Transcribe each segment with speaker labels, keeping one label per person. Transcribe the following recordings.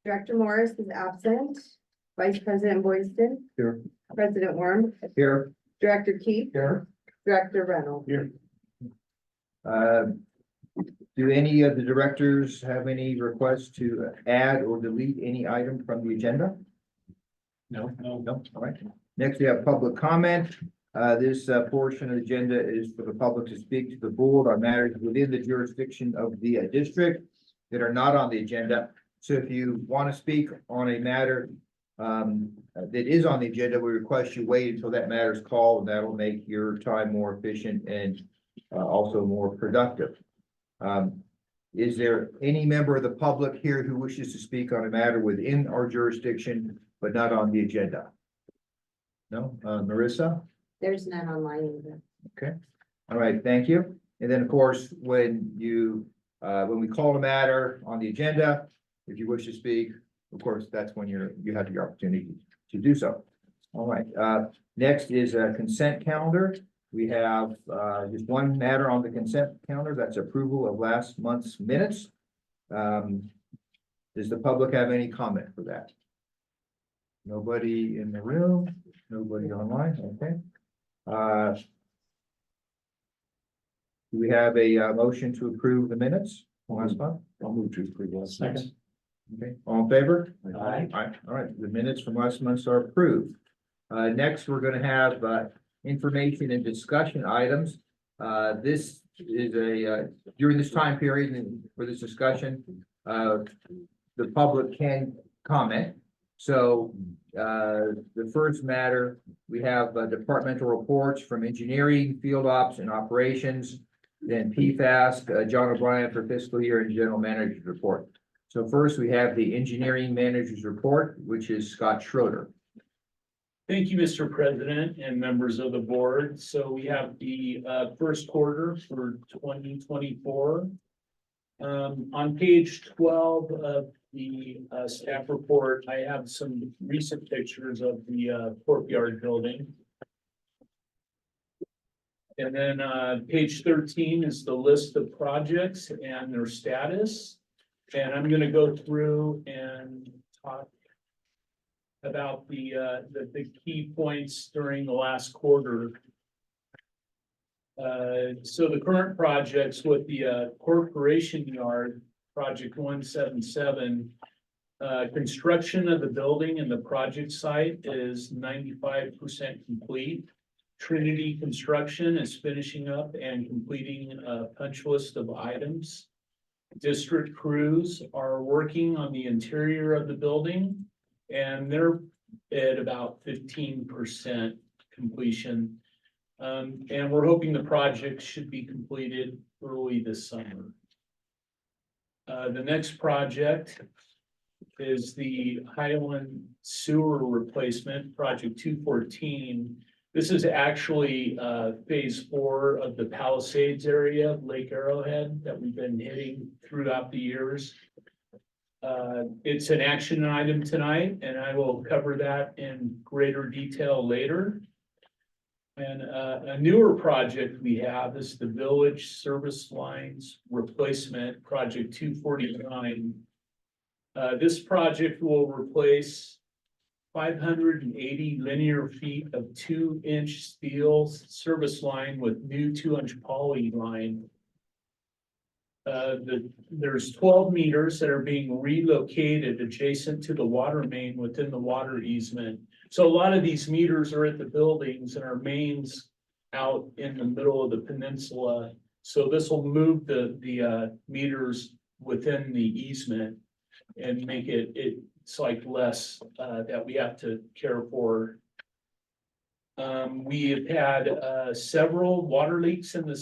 Speaker 1: Director Morris is absent. Vice President Boyston.
Speaker 2: Here.
Speaker 1: President Worm.
Speaker 2: Here.
Speaker 1: Director Keith.
Speaker 2: Here.
Speaker 1: Director Reynolds.
Speaker 2: Here. Do any of the directors have any requests to add or delete any item from the agenda? No. All right. Next, we have public comment. This portion of the agenda is for the public to speak to the board on matters within the jurisdiction of the district that are not on the agenda. So if you want to speak on a matter that is on the agenda, we request you wait until that matter is called, and that will make your time more efficient and also more productive. Is there any member of the public here who wishes to speak on a matter within our jurisdiction, but not on the agenda? No, Marissa?
Speaker 1: There's none online either.
Speaker 2: Okay, all right, thank you. And then, of course, when we call a matter on the agenda, if you wish to speak, of course, that's when you have the opportunity to do so. All right, next is a consent calendar. We have just one matter on the consent calendar. That's approval of last month's minutes. Does the public have any comment for that? Nobody in the room, nobody online, okay. Do we have a motion to approve the minutes from last month?
Speaker 3: I'll move to approve last month.
Speaker 2: Okay, all in favor?
Speaker 3: Aye.
Speaker 2: All right, the minutes from last month are approved. Next, we're gonna have information and discussion items. This is during this time period and for this discussion, the public can comment. So the first matter, we have departmental reports from engineering, field ops and operations. Then PFAS, John O'Brien for fiscal year and general manager's report. So first we have the engineering manager's report, which is Scott Schroeder.
Speaker 4: Thank you, Mr. President and members of the board. So we have the first quarter for 2024. On page 12 of the staff report, I have some recent pictures of the courtyard building. And then page 13 is the list of projects and their status. And I'm going to go through and talk about the key points during the last quarter. So the current projects with the Corporation Yard, project 177, construction of the building and the project site is 95% complete. Trinity Construction is finishing up and completing a punch list of items. District crews are working on the interior of the building, and they're at about 15% completion. And we're hoping the project should be completed early this summer. The next project is the Highland Sewer Replacement, project 214. This is actually phase 4 of the Palisades area of Lake Arrowhead that we've been hitting throughout the years. It's an action item tonight, and I will cover that in greater detail later. And a newer project we have is the Village Service Lines Replacement, project 249. This project will replace 580 linear feet of 2-inch steel service line with new 2-inch poly line. There's 12 meters that are being relocated adjacent to the water main within the water easement. So a lot of these meters are at the buildings and our mains out in the middle of the peninsula. So this will move the meters within the easement and make it's like less that we have to care for. We have had several water leaks in the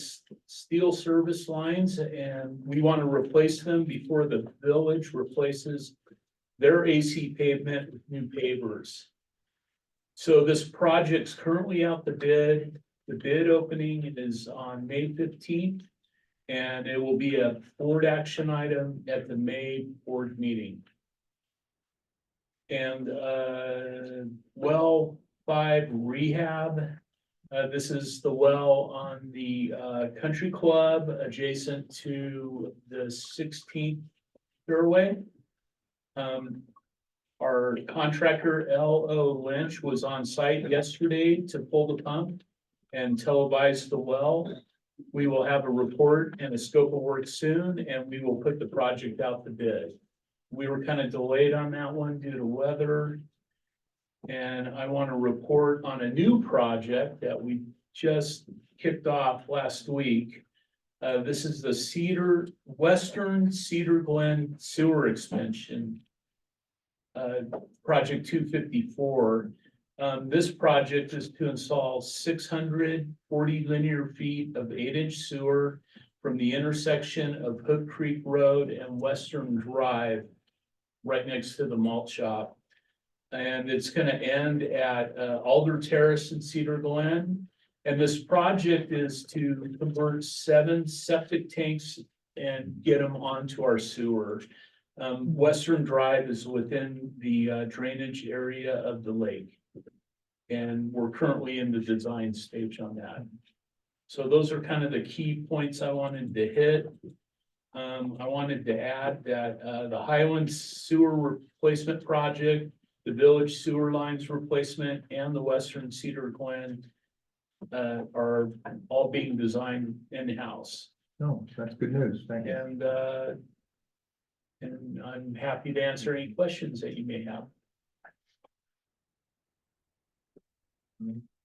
Speaker 4: steel service lines, and we want to replace them before the village replaces their AC pavement with new pavers. So this project's currently out the bid. The bid opening is on May 15th, and it will be a board action item at the May board meeting. And well 5 rehab. This is the well on the country club adjacent to the 16th fairway. Our contractor, L.O. Lynch, was on site yesterday to pull the pump and televise the well. We will have a report and a scope of work soon, and we will put the project out to bid. We were kind of delayed on that one due to weather. And I want to report on a new project that we just kicked off last week. This is the Western Cedar Glen Sewer Expansion. Project 254. This project is to install 640 linear feet of 8-inch sewer from the intersection of Hood Creek Road and Western Drive, right next to the malt shop. And it's gonna end at Alder Terrace in Cedar Glen. And this project is to convert 7 septic tanks and get them onto our sewer. Western Drive is within the drainage area of the lake. And we're currently in the design stage on that. So those are kind of the key points I wanted to hit. I wanted to add that the Highland Sewer Replacement Project, the Village Sewer Lines Replacement, and the Western Cedar Glen are all being designed in-house.
Speaker 2: No, that's good news. Thank you.
Speaker 4: And I'm happy to answer any questions that you may have.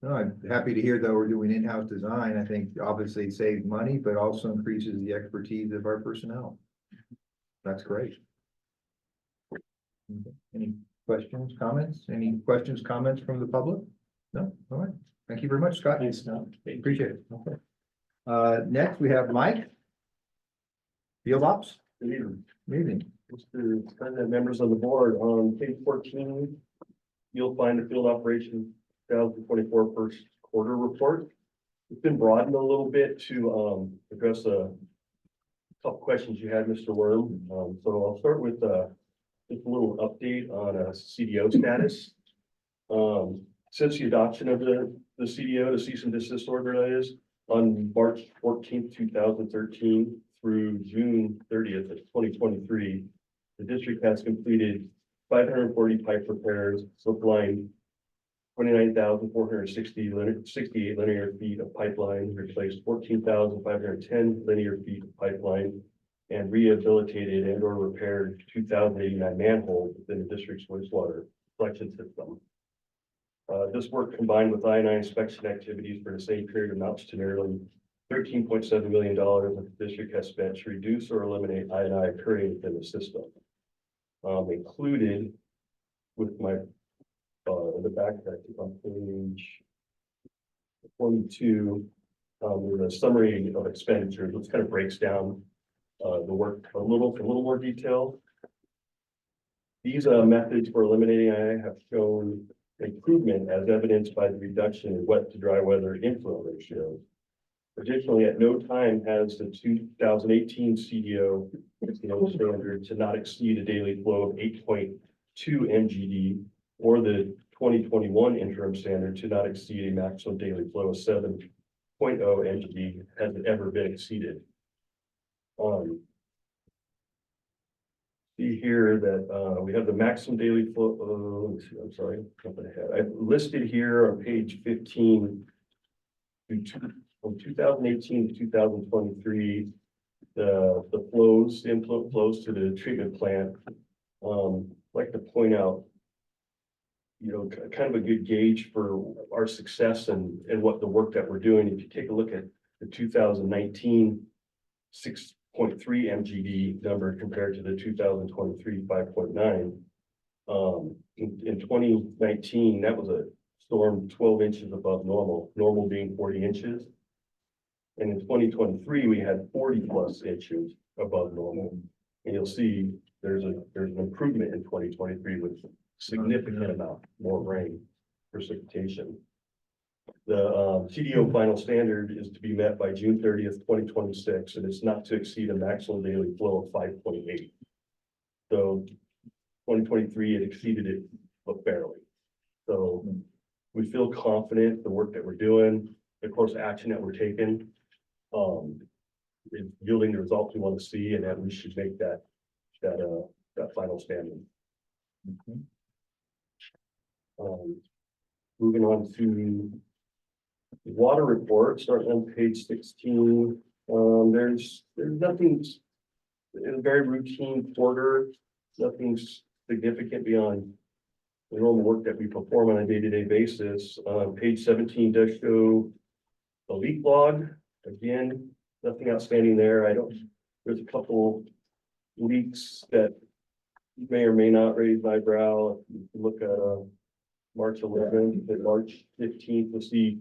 Speaker 2: No, I'm happy to hear that we're doing in-house design. I think obviously it saves money, but also increases the expertise of our personnel. That's great. Any questions, comments? Any questions, comments from the public? No? All right. Thank you very much, Scott.
Speaker 4: Thanks, Scott.
Speaker 2: Appreciate it. Okay. Next we have Mike. Field Ops.
Speaker 3: Good evening.
Speaker 2: Good evening.
Speaker 3: Mr. President, members of the board, on page 14, you'll find the field operation 2024 first quarter report. It's been broadened a little bit to address a couple questions you had, Mr. Worm. So I'll start with just a little update on CDO status. Since the adoption of the CDO, the cease and desist order, that is, on March 14th, 2013 through June 30th of 2023, the district has completed 540 pipe repairs, supplying 29,468 linear feet of pipeline, replaced 14,510 linear feet of pipeline, and rehabilitated and or repaired 2,089 manholes within the district's wastewater collection system. This work, combined with I&I inspection activities for the same period, amounts to nearly $13.7 million that the district has spent to reduce or eliminate I&I occurring within the system. Included with my in the back, I think on page 22, with a summary of expenditures, which kind of breaks down the work a little more detail. These methods for eliminating I&I have shown improvement as evidenced by the reduction in wet to dry weather inflow ratios. Additionally, at no time has the 2018 CDO standard to not exceed a daily flow of 8.2 MGD or the 2021 interim standard to not exceed a maximum daily flow of 7.0 MGD has ever been exceeded. See here that we have the maximum daily flow. Let me see, I'm sorry, jumping ahead. I've listed here on page 15 from 2018 to 2023, the flows, the inflow flows to the treatment plant. I'd like to point out, kind of a good gauge for our success and what the work that we're doing. If you take a look at the 2019 6.3 MGD number compared to the 2023 5.9. In 2019, that was a storm 12 inches above normal being 40 inches. And in 2023, we had 40 plus inches above normal. And you'll see there's an improvement in 2023 with significant amount more rain precipitation. The CDO final standard is to be met by June 30th, 2026, and it's not to exceed a maximum daily flow of 5.8. So 2023, it exceeded it, but barely. So we feel confident the work that we're doing, the course of action that we're taking, is yielding the results we want to see, and that we should make that final standard Moving on to the water report, starting on page 16. There's nothing, in a very routine quarter, nothing significant beyond the normal work that we perform on a day-to-day basis. Page 17 does show the leak log. Again, nothing outstanding there. There's a couple leaks that may or may not raise my brow. If you look at March 11th and March 15th, you'll see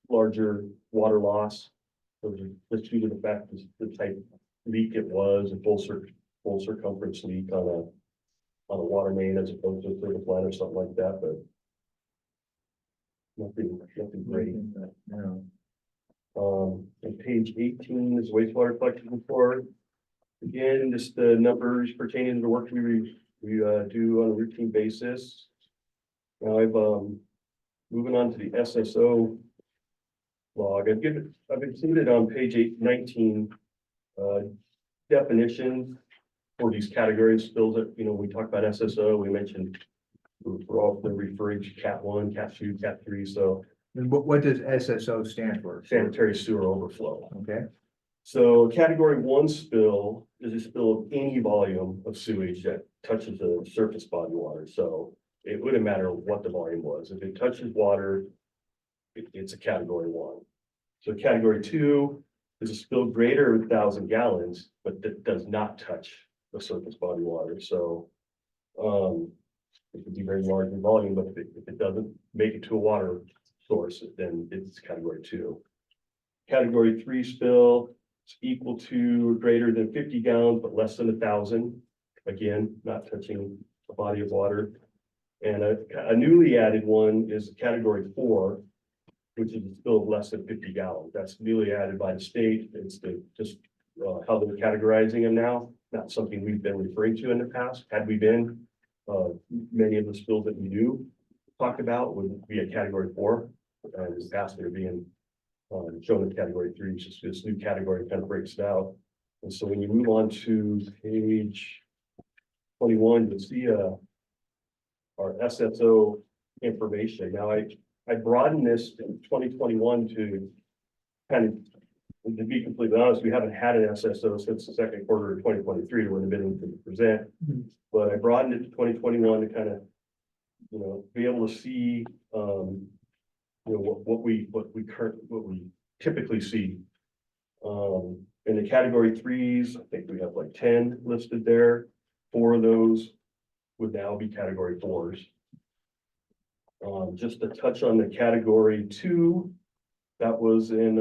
Speaker 3: larger water loss. Those are just due to the fact that the type leak it was, a full circumference leak on a water main as opposed to a service line or something like that, but nothing great.
Speaker 2: No.
Speaker 3: And page 18 is wastewater collection report. Again, just the numbers pertaining to the work we do on a routine basis. Now I've moving on to the SSO log. I've included on page 19 definition for these categories spills that, we talk about SSO, we mentioned we're often referring to Cat 1, Cat 2, Cat 3, so
Speaker 2: And what does SSO stand for?
Speaker 3: sanitary sewer overflow.
Speaker 2: Okay,
Speaker 3: So category 1 spill is a spill of any volume of sewage that touches the surface body water. So it wouldn't matter what the volume was. If it touches water, it's a category 1. So category 2 is a spill greater than 1,000 gallons, but that does not touch the surface body water. So it could be very large in volume, but if it doesn't make it to a water source, then it's category 2. Category 3 spill is equal to or greater than 50 gallons, but less than 1,000. Again, not touching a body of water. And a newly added one is category 4, which is a spill of less than 50 gallons. That's newly added by the state. It's just how they're categorizing them now. Not something we've been referring to in the past. Had we been, many of the spills that we do talk about would be a category 4. And in the past they're being shown as category 3. It's just this new category kind of breaks it out. And so when you move on to page 21, you'll see our SSO information. Now I broadened this in 2021 to kind of, to be completely honest, we haven't had an SSO since the second quarter of 2023 when the bidding to present. But I broadened it to 2021 to kind of, be able to see, what we typically see. In the category 3s, I think we have like 10 listed there. 4 of those would now be category 4s. Just to touch on the category 2, that was in,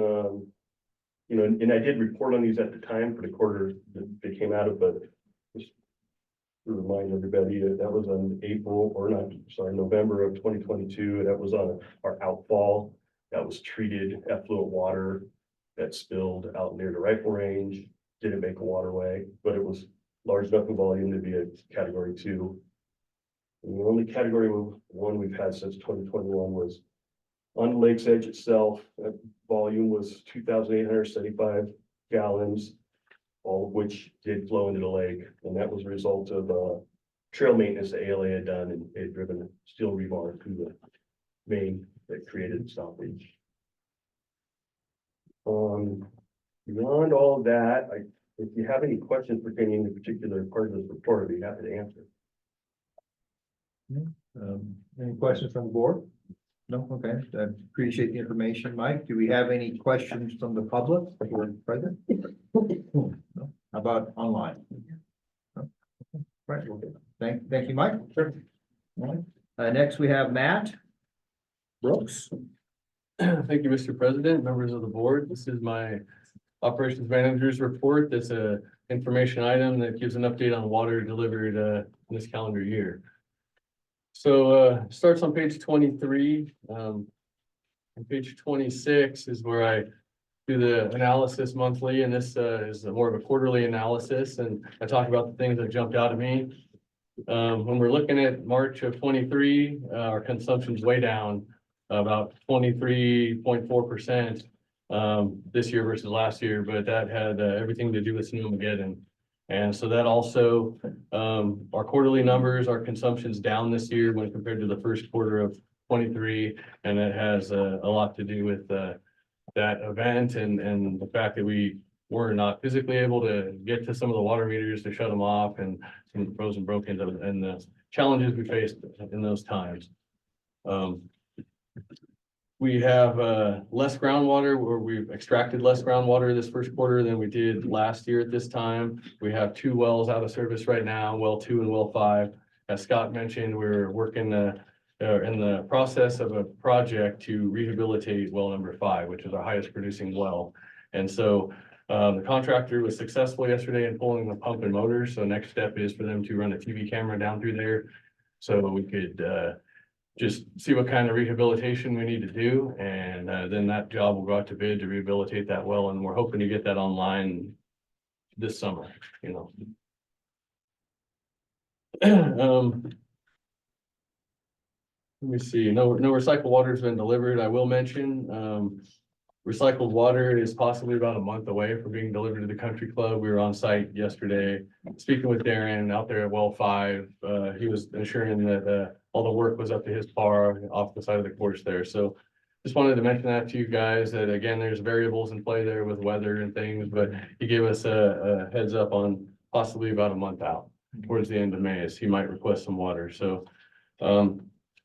Speaker 3: and I did report on these at the time for the quarter that they came out of, but just to remind everybody that was on November of 2022. That was on our outfall. That was treated effluent water that spilled out near the rifle range. Didn't make a waterway, but it was large enough in volume to be a category 2. And the only category 1 we've had since 2021 was on the lake's edge itself. That volume was 2,875 gallons, all of which did flow into the lake. And that was a result of trail maintenance that ALA had done, and they had driven steel rebar through the main that created the stoppage. Beyond all of that, if you have any questions pertaining to a particular part of this report, I'd be happy to answer.
Speaker 2: Any questions from the board? No, okay, I appreciate the information. Mike, do we have any questions from the public who are present? No. How about online? No? Right, okay. Thank you, Mike. Sure. All right. Next we have Matt Brooks.
Speaker 5: Thank you, Mr. President, members of the board. This is my operations manager's report. That's a information item that gives an update on water delivered in this calendar year. So starts on page 23. On page 26 is where I do the analysis monthly, and this is more of a quarterly analysis, and I talk about the things that jumped out at me. When we're looking at March of 23, our consumption's way down about 23.4% this year versus last year, but that had everything to do with Snowmageddon. And so that also, our quarterly numbers, our consumption's down this year when compared to the first quarter of 23. And it has a lot to do with that event and the fact that we were not physically able to get to some of the water meters to shut them off, and some of the frozen broke-ins and the challenges we faced in those times. We have less groundwater, or we've extracted less groundwater this first quarter than we did last year at this time. We have 2 wells out of service right now, well 2 and well 5. As Scott mentioned, we're working in the process of a project to rehabilitate well number 5, which is our highest producing well. And so the contractor was successful yesterday in pulling the pump and motor. So next step is for them to run a TV camera down through there, so we could just see what kind of rehabilitation we need to do. And then that job will go out to bid to rehabilitate that well. And we're hoping to get that online this summer, you know. Let me see, no recycled water has been delivered. I will mention, recycled water is possibly about a month away from being delivered to the country club. We were on site yesterday, speaking with Darren out there at well 5. He was assuring that all the work was up to his par off the side of the course there. So just wanted to mention that to you guys, that again, there's variables in play there with weather and things, but he gave us a heads up on possibly about a month out towards the end of May, as he might request some water. So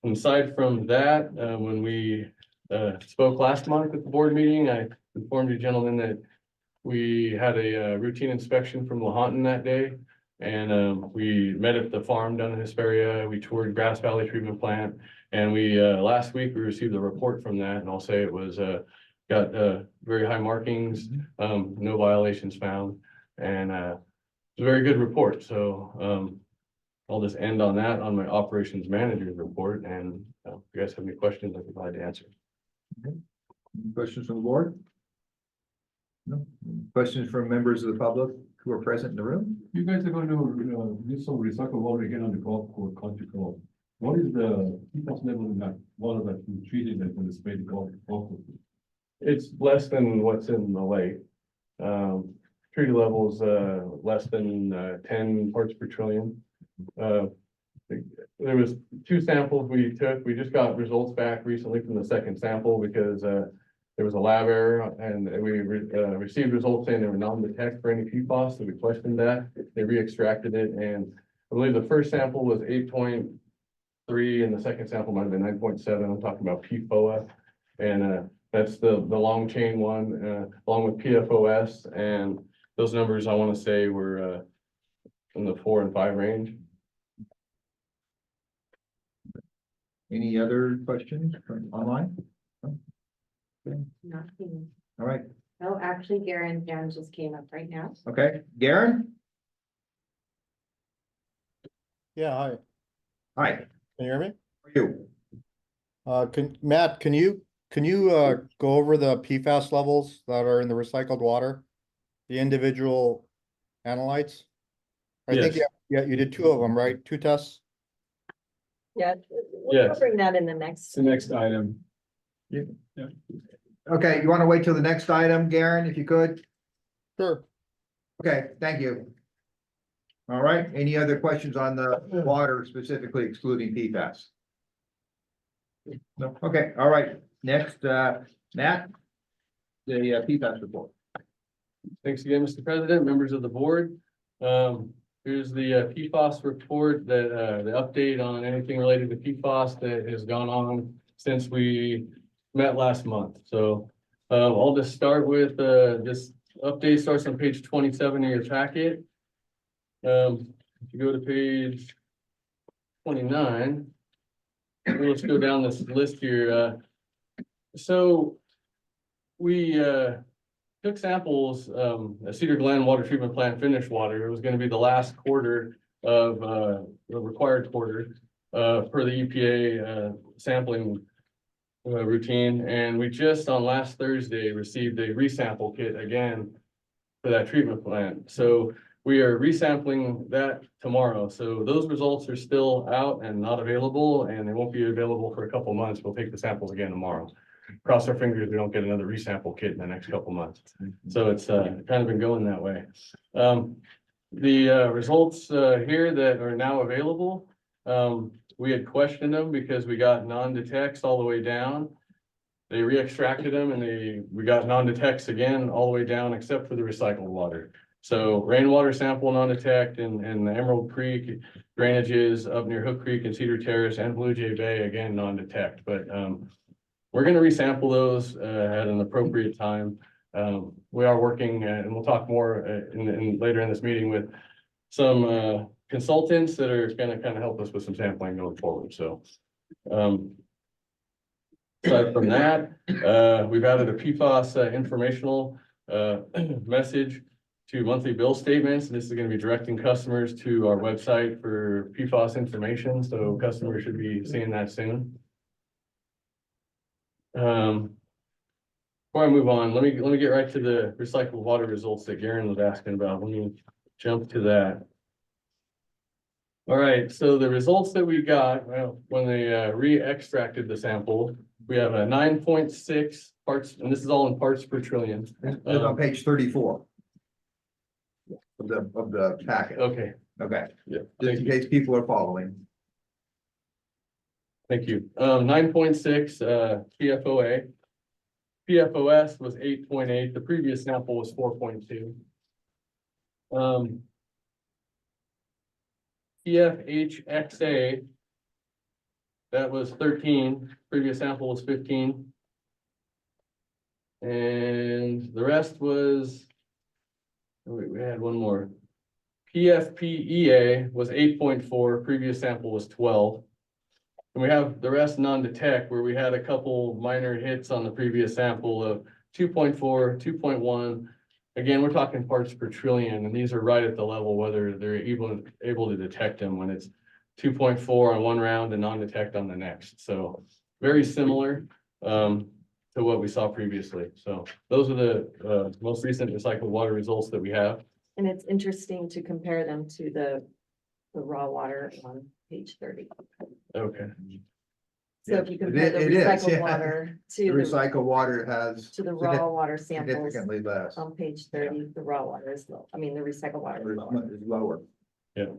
Speaker 5: aside from that, when we spoke last month at the board meeting, I informed you gentlemen that we had a routine inspection from Lahontan that day. And we met at the farm down in Hesperia. We toured Grass Valley Treatment Plant, and we last week we received a report from that, and I'll say it was got very high markings, no violations found, and it's a very good report. So I'll just end on that on my operations manager's report, and if you guys have any questions, I'd be glad to answer.
Speaker 2: Okay. Any questions from the board? No. Questions from members of the public who are present in the room?
Speaker 6: You guys are going to do some recycled water again on the golf course, country club. What is the PFAS level in that water that you treated that when it's made golf course?
Speaker 5: It's less than what's in the lake. Treaty levels less than 10 parts per trillion. There was 2 samples we took. We just got results back recently from the second sample because there was a lab error, and we received results saying they were non-detect for any PFAS, so we questioned that. They re-extracted it, and I believe the first sample was 8.3 and the second sample might have been 9.7. I'm talking about PFOA, and that's the long chain one, along with PFOS, and those numbers I want to say were in the 4 and 5 range.
Speaker 2: Any other questions from online?
Speaker 1: Nothing.
Speaker 2: All right,
Speaker 1: Oh, actually, Garen just came up right now.
Speaker 2: okay, Garen?
Speaker 7: Yeah, hi,
Speaker 2: Hi,
Speaker 7: can you hear me?
Speaker 2: how are you?
Speaker 7: Matt, can you go over the PFAS levels that are in the recycled water? The individual analytes? I think,
Speaker 5: Yes.
Speaker 7: yeah, you did 2 of them, right? 2 tests?
Speaker 8: Yeah, we'll
Speaker 5: Yes.
Speaker 8: bring that in the next.
Speaker 6: The next item.
Speaker 2: Okay, you want to wait till the next item, Garen, if you could?
Speaker 7: Sure.
Speaker 2: Okay, thank you. All right, any other questions on the water specifically excluding PFAS? No, okay, all right, next, Matt? The PFAS report.
Speaker 5: Thanks again, Mr. President, members of the board. Here's the PFAS report, that the update on anything related to PFAS that has gone on since we met last month. So I'll just start with this update starts on page 27 of your packet. If you go to page 29, let's go down this list here. So we took samples at Cedar Glen Water Treatment Plant finished water. It was going to be the last quarter of the required quarter per the EPA sampling routine, and we just on last Thursday received a resample kit again for that treatment plant. So we are resampling that tomorrow. So those results are still out and not available, and they won't be available for a couple months. We'll take the samples again tomorrow. Cross our fingers we don't get another resample kit in the next couple months. So it's kind of been going that way. The results here that are now available, we had questioned them because we got non-detects all the way down. They re-extracted them and we got non-detects again all the way down except for the recycled water. So rainwater sample non-detect and the Emerald Creek drainages up near Hook Creek and Cedar Terrace and Blue Jay Bay, again, non-detect. But we're gonna resample those at an appropriate time. We are working, and we'll talk more later in this meeting with some consultants that are gonna kind of help us with some sampling going forward. So aside from that, we've added a PFAS informational message to monthly bill statements. This is going to be directing customers to our website for PFAS information, so customers should be seeing that soon. Before I move on, let me get right to the recycled water results that Garen was asking about. Let me jump to that. All right, so the results that we got, well, when they re-extracted the sample, we have a 9.6 parts, and this is all in parts per trillion.
Speaker 2: It's on page 34 of the packet.
Speaker 5: Okay,
Speaker 2: Okay,
Speaker 5: yeah,
Speaker 2: just in case people are following.
Speaker 5: thank you. 9.6 PFOA. PFOS was 8.8. The previous sample was 4.2. PFHXA, that was 13. Previous sample was 15. And the rest was, we had one more. PFPEA was 8.4. Previous sample was 12. And we have the rest non-detect, where we had a couple minor hits on the previous sample of 2.4, 2.1. Again, we're talking parts per trillion, and these are right at the level whether they're able to detect them when it's 2.4 on one round and non-detect on the next. So very similar to what we saw previously. So those are the most recent recycled water results that we have.
Speaker 8: And it's interesting to compare them to the raw water on page 30.
Speaker 5: Okay.
Speaker 8: So if you compare the
Speaker 2: It is,
Speaker 8: recycled
Speaker 2: yeah.
Speaker 8: water
Speaker 2: The
Speaker 8: to
Speaker 2: recycled water has
Speaker 8: the raw water samples
Speaker 2: significantly less.
Speaker 8: on page 30, the raw water is low. I mean, the recycled water is lower.
Speaker 2: Is lower.
Speaker 5: Yeah,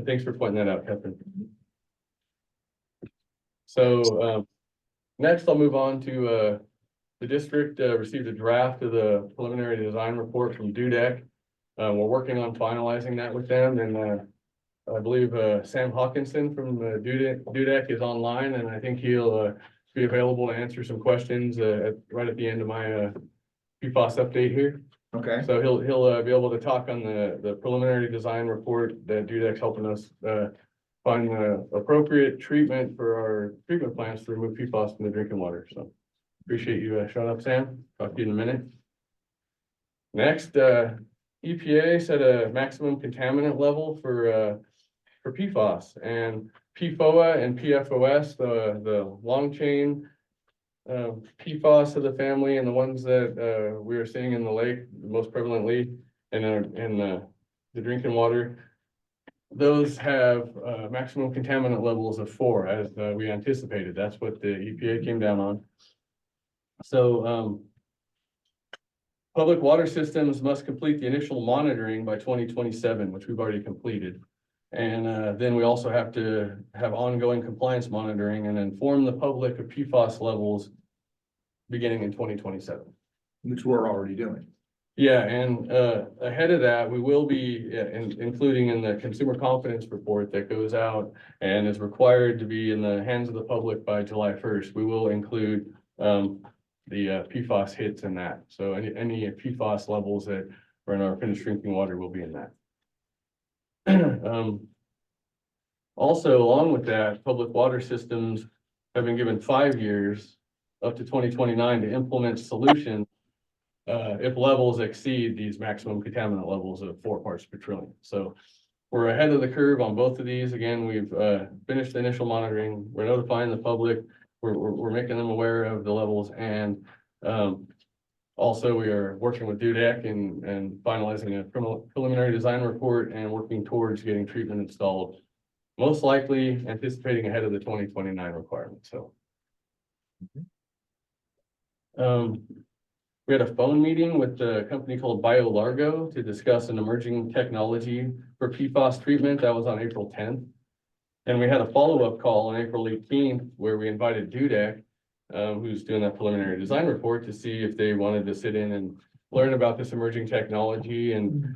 Speaker 5: thanks for pointing that out, Catherine. So next I'll move on to the district received a draft of the preliminary design report from DUDEC. We're working on finalizing that with them, and I believe Sam Hawkinson from DUDEC is online, and I think he'll be available to answer some questions right at the end of my PFAS update here.
Speaker 2: Okay,
Speaker 5: So he'll be able to talk on the preliminary design report that DUDEC's helping us find the appropriate treatment for our treatment plants to remove PFAS from the drinking water. So appreciate you showing up, Sam. Talk to you in a minute. Next, EPA set a maximum contaminant level for PFAS, and PFOA and PFOS, the long chain PFAS of the family, and the ones that we are seeing in the lake most prevalently in the drinking water. Those have maximum contaminant levels of 4, as we anticipated. That's what the EPA came down on. So public water systems must complete the initial monitoring by 2027, which we've already completed. And then we also have to have ongoing compliance monitoring and inform the public of PFAS levels beginning in 2027.
Speaker 2: which we're already doing.
Speaker 5: Yeah, and ahead of that, we will be including in the consumer confidence report that goes out and is required to be in the hands of the public by July 1st. We will include the PFAS hits in that. So any PFAS levels that are in our finished drinking water will be in that. Also, along with that, public water systems have been given 5 years up to 2029 to implement solutions if levels exceed these maximum contaminant levels of 4 parts per trillion. So we're ahead of the curve on both of these. Again, we've finished the initial monitoring. We're notifying the public. We're making them aware of the levels, and also we are working with DUDEC and finalizing a preliminary design report and working towards getting treatment installed, most likely anticipating ahead of the 2029 requirement. So we We had a phone meeting with a company called BioLargo to discuss an emerging technology for PFAS treatment. That was on April 10th. And we had a follow-up call on April 18th where we invited DUDEC, who's doing that preliminary design report, to see if they wanted to sit in and learn about this emerging technology, and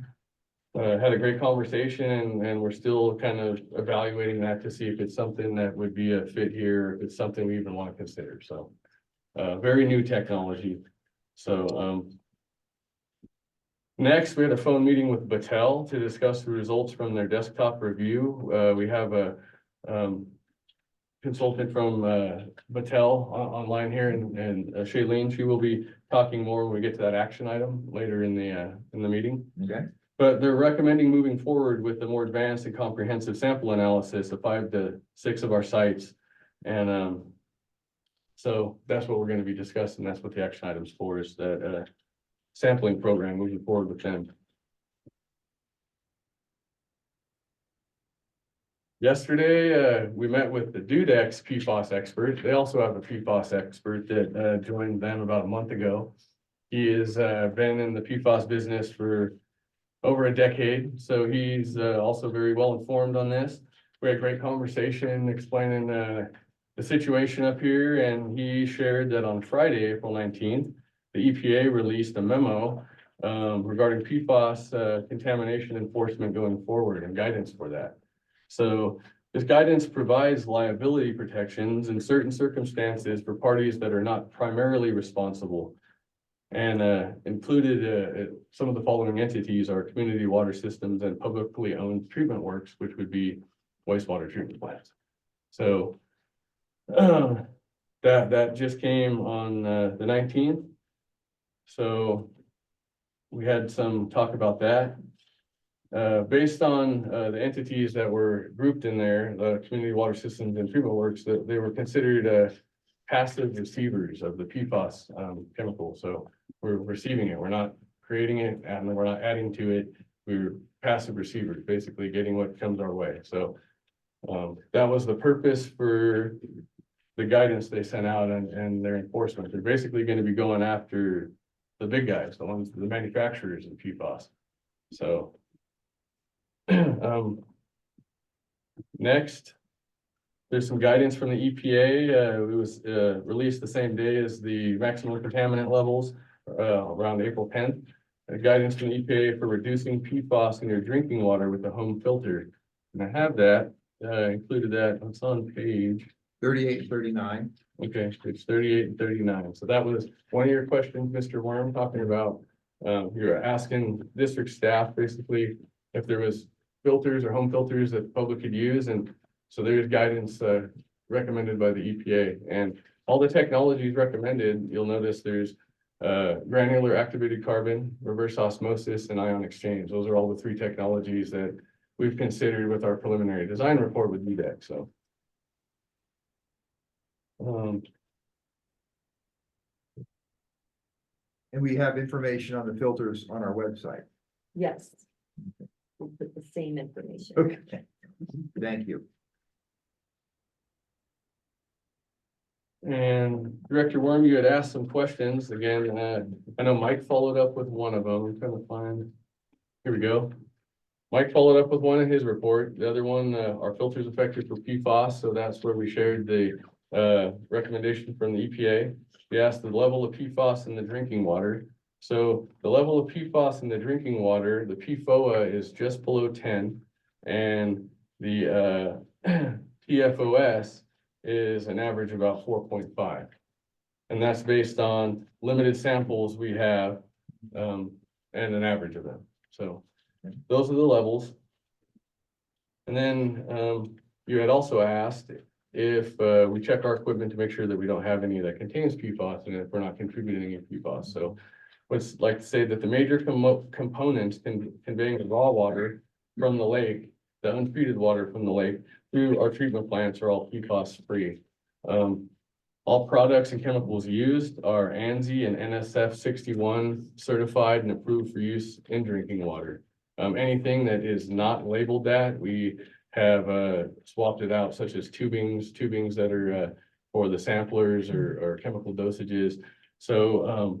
Speaker 5: had a great conversation, and we're still kind of evaluating that to see if it's something that would be a fit here, if it's something we even want to consider. So very new technology. So next, we had a phone meeting with Battelle to discuss the results from their desktop review. We have a consultant from Battelle online here, and Shailene, she will be talking more when we get to that action item later in the meeting.
Speaker 2: Okay.
Speaker 5: But they're recommending moving forward with a more advanced and comprehensive sample analysis of 5 to 6 of our sites. And so that's what we're going to be discussing. That's what the action items for, is that sampling program, moving forward with them. Yesterday, we met with the DUDEC's PFAS expert. They also have a PFAS expert that joined them about a month ago. He has been in the PFAS business for over a decade, so he's also very well informed on this. We had a great conversation explaining the situation up here, and he shared that on Friday, April 19th, the EPA released a memo regarding PFAS contamination enforcement going forward and guidance for that. So this guidance provides liability protections in certain circumstances for parties that are not primarily responsible, and included some of the following entities are community water systems and publicly owned treatment works, which would be wastewater treatment plants. So that just came on the 19th. So we had some talk about that. Based on the entities that were grouped in there, the community water systems and treatment works, that they were considered passive receivers of the PFAS chemical. So we're receiving it, we're not creating it, and we're not adding to it. We're passive receivers, basically getting what comes our way. So that was the purpose for the guidance they sent out, and their enforcement. They're basically going to be going after the big guys, the ones, the manufacturers of PFAS. So next, there's some guidance from the EPA. It was released the same day as the maximum contaminant levels, around April 10th. Guidance from the EPA for reducing PFAS in your drinking water with a home filter. And I have that, included that, it's on page
Speaker 2: 38 and 39.
Speaker 5: Okay, it's 38 and 39. So that was one of your questions, Mr. Worm, talking about, you're asking district staff basically if there was filters or home filters that the public could use. And so there's guidance recommended by the EPA, and all the technologies recommended. You'll notice there's granular activated carbon, reverse osmosis, and ion exchange. Those are all the 3 technologies that we've considered with our preliminary design report with DUDEC. So
Speaker 2: And we have information on the filters on our website.
Speaker 8: Yes. We'll put the same information.
Speaker 2: Okay, thank you.
Speaker 5: And Director Worm, you had asked some questions. Again, I know Mike followed up with one of them. I'm trying to find, here we go. Mike followed up with one in his report. The other one, are filters effective for PFAS? So that's where we shared the recommendation from the EPA. We asked the level of PFAS in the drinking water. So the level of PFAS in the drinking water, the PFOA is just below 10, and the PFOS is an average about 4.5. And that's based on limited samples we have, and an average of them. So those are the levels. And then you had also asked if we check our equipment to make sure that we don't have any that contains PFAS, and if we're not contributing any PFAS. So what's like to say that the major components conveying the raw water from the lake, the untreated water from the lake through our treatment plants are all PFAS free. All products and chemicals used are ANSI and NSF 61 certified and approved for use in drinking water. Anything that is not labeled that, we have swapped it out, such as tubings that are for the samplers or chemical dosages. So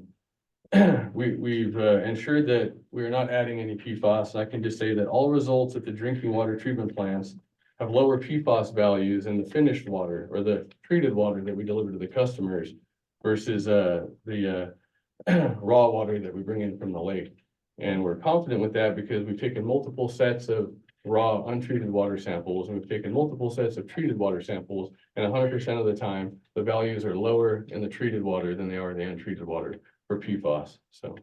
Speaker 5: we've ensured that we are not adding any PFAS. I can just say that all results at the drinking water treatment plants have lower PFAS values in the finished water or the treated water that we deliver to the customers versus the raw water that we bring in from the lake. And we're confident with that because we've taken multiple sets of raw untreated water samples, and we've taken multiple sets of treated water samples, and 100% of the time, the values are lower in the treated water than they are in the untreated water for PFAS. So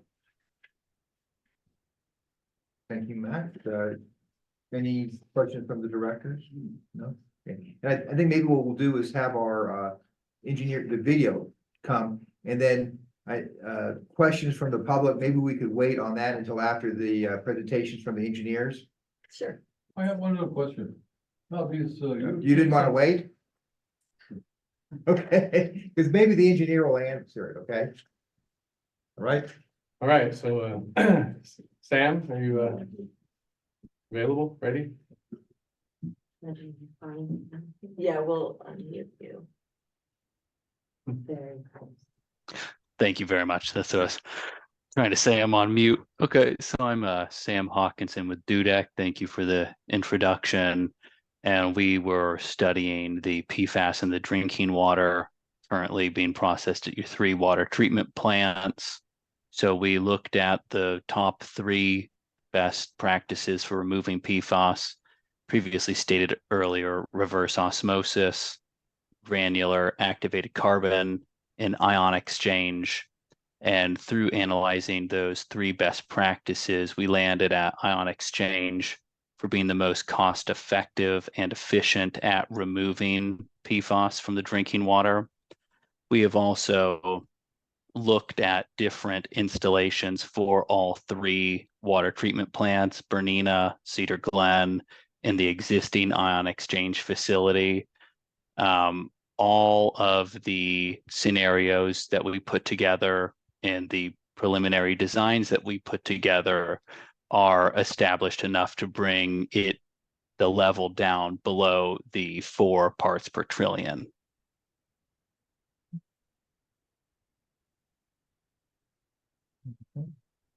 Speaker 2: Thank you, Matt. Any questions from the directors? No? Okay. And I think maybe what we'll do is have our engineer, the video come, and then questions from the public, maybe we could wait on that until after the presentations from the engineers.
Speaker 8: Sure.
Speaker 6: I have one other question. Now, these,
Speaker 2: You didn't want to wait? Okay, because maybe the engineer will answer it, okay? All right,
Speaker 5: all right, so Sam, are you available, ready?
Speaker 8: Yeah, we'll unmute you. There.
Speaker 9: Thank you very much. That's what I was trying to say. I'm on mute. Okay, so I'm Sam Hawkinson with Dudek. Thank you for the introduction. And we were studying the PFAS in the drinking water currently being processed at your 3 water treatment plants. So we looked at the top 3 best practices for removing PFAS, previously stated earlier: reverse osmosis, granular activated carbon, and ion exchange. And through analyzing those 3 best practices, we landed at ion exchange for being the most cost effective and efficient at removing PFAS from the drinking water. We have also looked at different installations for all 3 water treatment plants: Bernina, Cedar Glen, and the existing ion exchange facility. All of the scenarios that we put together and the preliminary designs that we put together are established enough to bring the level down below the 4 parts per trillion.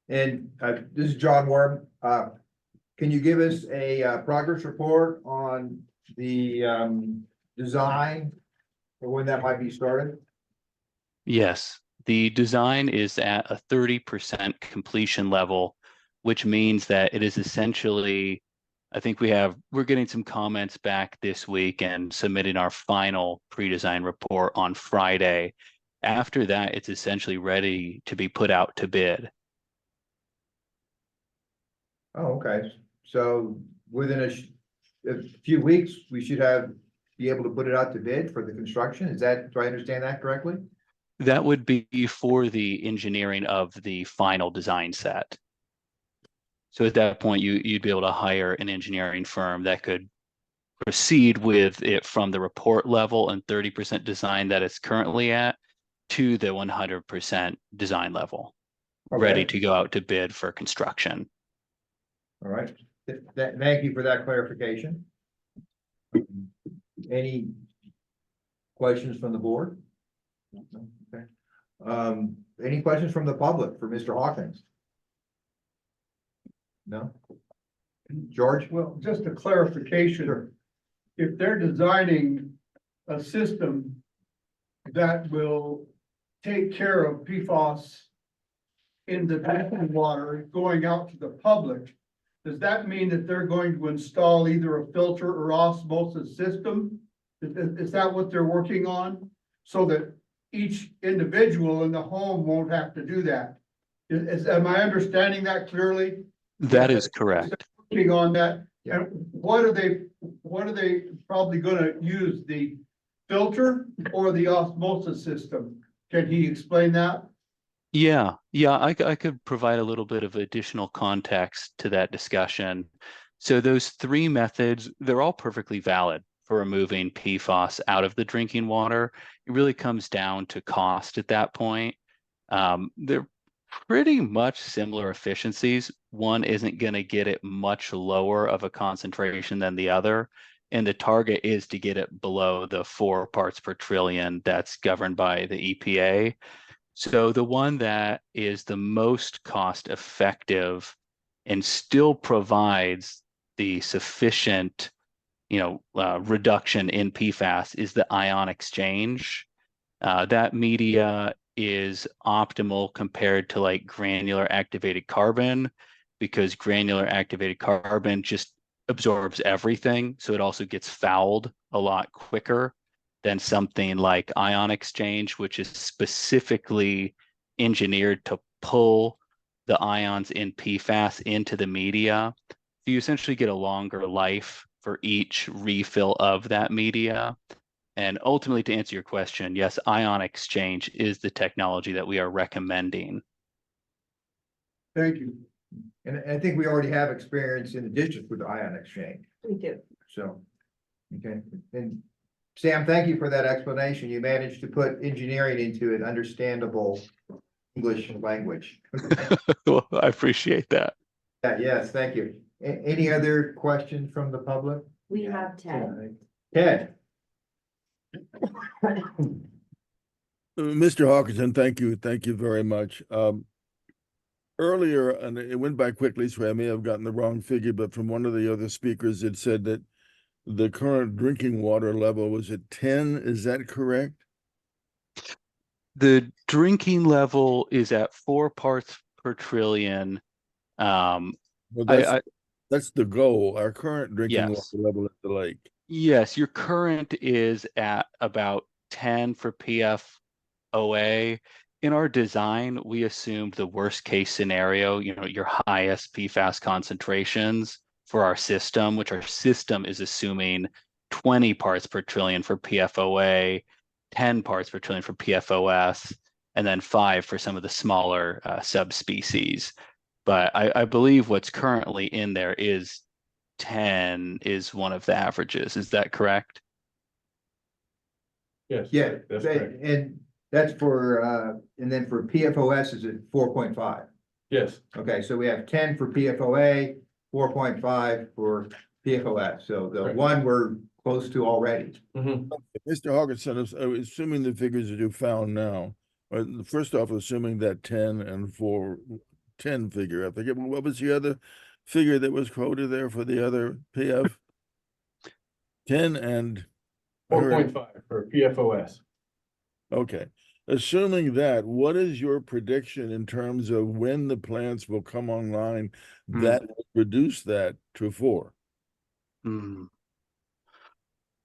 Speaker 2: and this is John Worm. Can you give us a progress report on the design or when that might be started?
Speaker 9: Yes, the design is at a 30% completion level, which means that it is essentially, I think we're getting some comments back this week and submitting our final pre-design report on Friday. After that, it's essentially ready to be put out to bid.
Speaker 2: Oh, okay. So within a few weeks, we should be able to put it out to bid for the construction. Do I understand that correctly?
Speaker 9: That would be for the engineering of the final design set. So at that point, you'd be able to hire an engineering firm that could proceed with it from the report level and 30% design that it's currently at to the 100% design level, ready to go out to bid for construction.
Speaker 2: All right. Thank you for that clarification. Any questions from the board? Okay. Any questions from the public for Mr. Hawkins? No? George?
Speaker 10: Well, just a clarification. If they're designing a system that will take care of PFAS in the drinking water going out to the public, does that mean that they're going to install either a filter or osmosis system? Is that what they're working on? So that each individual in the home won't have to do that? Am I understanding that clearly?
Speaker 9: That is correct.
Speaker 10: Working on that, and what are they probably gonna use, the filter or the osmosis system? Can he explain that?
Speaker 9: Yeah, I could provide a little bit of additional context to that discussion. So those 3 methods, they're all perfectly valid for removing PFAS out of the drinking water. It really comes down to cost at that point. They're pretty much similar efficiencies. One isn't going to get it much lower of a concentration than the other. And the target is to get it below the 4 parts per trillion that's governed by the EPA. So the one that is the most cost effective and still provides the sufficient, reduction in PFAS is the ion exchange. That media is optimal compared to like granular activated carbon, because granular activated carbon just absorbs everything. So it also gets fouled a lot quicker than something like ion exchange, which is specifically engineered to pull the ions in PFAS into the media. So you essentially get a longer life for each refill of that media. And ultimately, to answer your question, yes, ion exchange is the technology that we are recommending.
Speaker 10: Thank you.
Speaker 2: And I think we already have experience in the district with ion exchange,
Speaker 8: We do.
Speaker 2: so. Okay, and Sam, thank you for that explanation. You managed to put engineering into an understandable English language.
Speaker 9: Well, I appreciate that.
Speaker 2: Yes, thank you. Any other questions from the public?
Speaker 8: We have Ted.
Speaker 2: Ted?
Speaker 11: Mr. Hawkinson, thank you very much. Earlier, and it went by quickly, so I may have gotten the wrong figure, but from one of the other speakers, it said that the current drinking water level was at 10. Is that correct?
Speaker 9: The drinking level is at 4 parts per trillion.
Speaker 11: Well,
Speaker 9: I
Speaker 11: that's the goal. Our current drinking
Speaker 9: Yes.
Speaker 11: water level at the lake.
Speaker 9: Yes, your current is at about 10 for PFOA. In our design, we assumed the worst case scenario, your highest PFAS concentrations for our system, which our system is assuming 20 parts per trillion for PFOA, 10 parts per trillion for PFOS, and then 5 for some of the smaller subspecies. But I believe what's currently in there is 10 is one of the averages. Is that correct?
Speaker 5: Yes.
Speaker 2: Yeah,
Speaker 5: That's correct.
Speaker 2: and that's for, and then for PFOS is at 4.5.
Speaker 5: Yes.
Speaker 2: Okay, so we have 10 for PFOA, 4.5 for PFOS. So the
Speaker 5: Correct.
Speaker 2: one we're close to already.
Speaker 5: Mhm.
Speaker 11: Mr. Hawkinson, assuming the figures that you found now, first off, assuming that 10 and 10 figure, I forget, what was the other figure that was quoted there for the other PF? 10 and
Speaker 5: 4.5 for PFOS.
Speaker 11: okay. Assuming that, what is your prediction in terms of when the plants will come online that will reduce that to 4?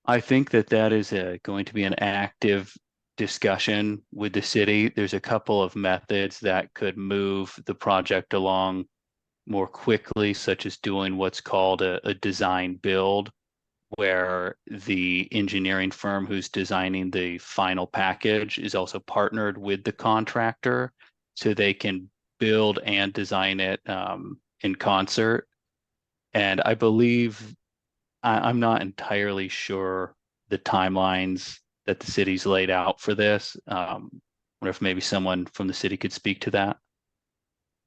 Speaker 9: I think that is going to be an active discussion with the city. There's a couple of methods that could move the project along more quickly, such as doing what's called a design build, where the engineering firm who's designing the final package is also partnered with the contractor, so they can build and design it in concert. And I believe, I'm not entirely sure the timelines that the city's laid out for this. Wonder if maybe someone from the city could speak to that.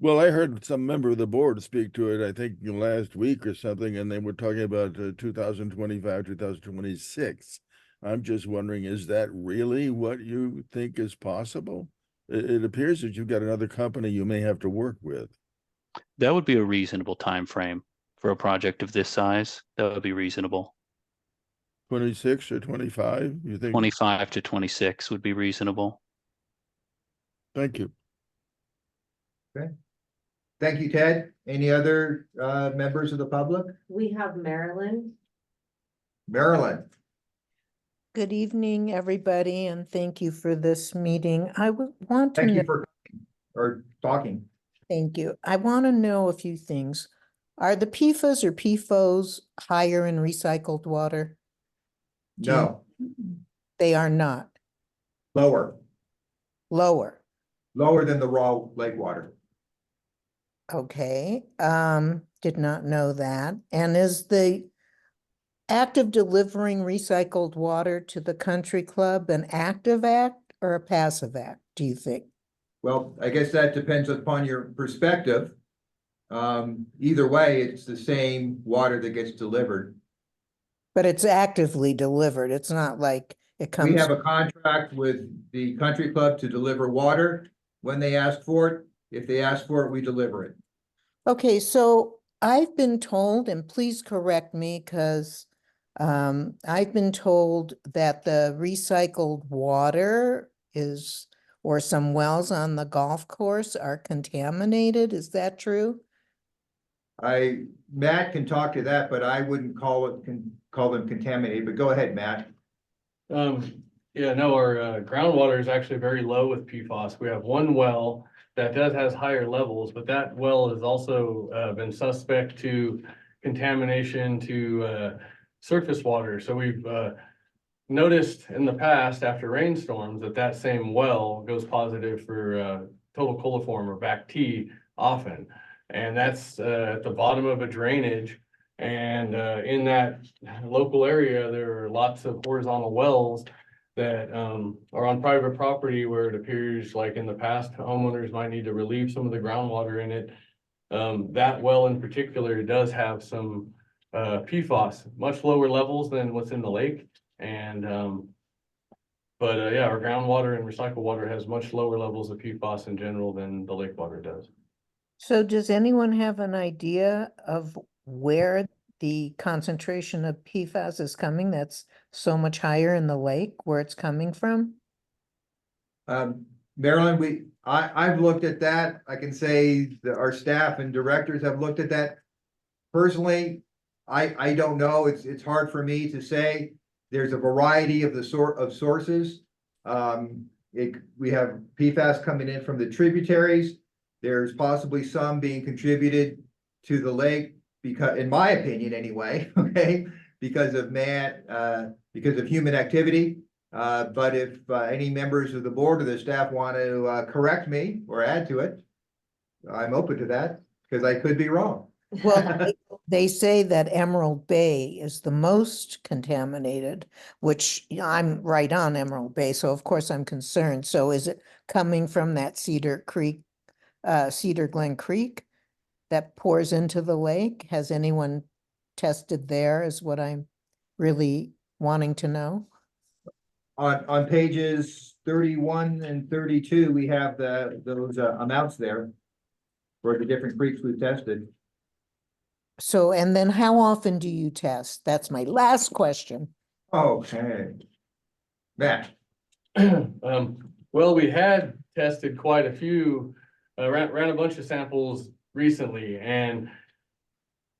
Speaker 11: Well, I heard some member of the board speak to it, I think last week or something, and they were talking about 2025, 2026. I'm just wondering, is that really what you think is possible? It appears that you've got another company you may have to work with.
Speaker 9: That would be a reasonable time frame for a project of this size. That would be reasonable.
Speaker 11: 26 or 25, you think?
Speaker 9: 25 to 26 would be reasonable.
Speaker 11: Thank you.
Speaker 2: Okay. Thank you, Ted. Any other members of the public?
Speaker 8: We have Marilyn.
Speaker 2: Marilyn?
Speaker 12: Good evening, everybody, and thank you for this meeting. I would want to
Speaker 2: Thank
Speaker 12: know,
Speaker 2: you for talking.
Speaker 12: thank you. I want to know a few things. Are the PFAS or PFOs higher in recycled water?
Speaker 2: No,
Speaker 12: They are not.
Speaker 2: lower
Speaker 12: Lower.
Speaker 2: than the raw lake water.
Speaker 12: Okay, did not know that. And is the act of delivering recycled water to the country club an active act or a passive act, do you think?
Speaker 2: Well, I guess that depends upon your perspective. Either way, it's the same water that gets delivered.
Speaker 12: But it's actively delivered. It's not like it
Speaker 2: We
Speaker 12: comes.
Speaker 2: have a contract with the country club to deliver water. when they ask for it. If they ask for it, we deliver it.
Speaker 12: Okay, so I've been told, and please correct me, because I've been told that the recycled water is, or some wells on the golf course are contaminated. Is that true?
Speaker 2: Matt can talk to that, but I wouldn't call them contaminated, but go ahead, Matt.
Speaker 5: Yeah, no, our groundwater is actually very low with PFAS. We have one well that has higher levels, but that well has also been suspect to contamination to surface water. So we've noticed in the past after rainstorms that same well goes positive for total coliform or BACT often. And that's at the bottom of a drainage. And in that local area, there are lots of horizontal wells that are on private property where it appears like in the past, homeowners might need to relieve some of the groundwater in it. That well in particular does have some PFAS, much lower levels than what's in the lake. And yeah, our groundwater and recycled water has much lower levels of PFAS in general than the lake water does.
Speaker 12: So does anyone have an idea of where the concentration of PFAS is coming that's so much higher in the lake, where it's coming from?
Speaker 2: Marilyn, I've looked at that. I can say that our staff and directors have looked at that. Personally, I don't know. It's hard for me to say. There's a variety of sources. We have PFAS coming in from the tributaries. There's possibly some being contributed to the lake because, in my opinion anyway, okay, because of human activity. But if any members of the board or the staff want to correct me or add to it, I'm open to that because I could be wrong.
Speaker 12: Well, they say that Emerald Bay is the most contaminated, which I'm right on Emerald Bay, so of course I'm concerned. So is it coming from that Cedar Glen Creek that pours into the lake? Has anyone tested there is what I'm really wanting to know.
Speaker 2: On pages 31 and 32, we have those amounts there for the different creeks we've tested.
Speaker 12: So, and then how often do you test? That's my last question.
Speaker 2: Okay. Matt.
Speaker 5: Well, we had tested quite a few, ran a bunch of samples recently, and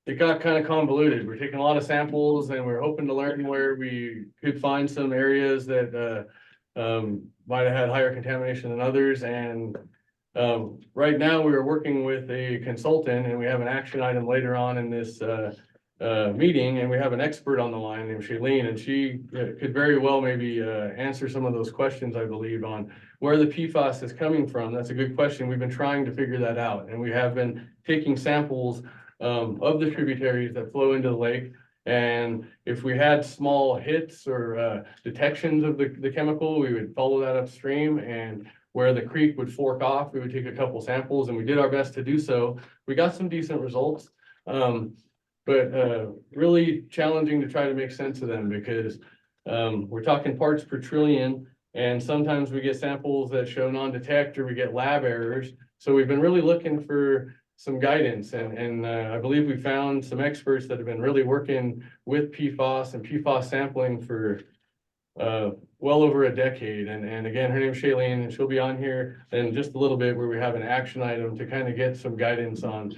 Speaker 5: it got kind of convoluted. We're taking a lot of samples and we're hoping to learn where we could find some areas that might have had higher contamination than others. And right now we are working with a consultant, and we have an action item later on in this meeting, and we have an expert on the line named Shailene, and she could very well maybe answer some of those questions, I believe, on where the PFAS is coming from. That's a good question. We've been trying to figure that out, and we have been taking samples of the tributaries that flow into the lake. And if we had small hits or detections of the chemical, we would follow that upstream, and where the creek would fork off, we would take a couple samples, and we did our best to do so. We got some decent results, but really challenging to try to make sense of them, because we're talking parts per trillion, and sometimes we get samples that show non-detect, or we get lab errors. So we've been really looking for some guidance, and I believe we found some experts that have been really working with PFAS and PFAS sampling for well over a decade. And again, her name's Shailene, and she'll be on here in just a little bit, where we have an action item to kind of get some guidance on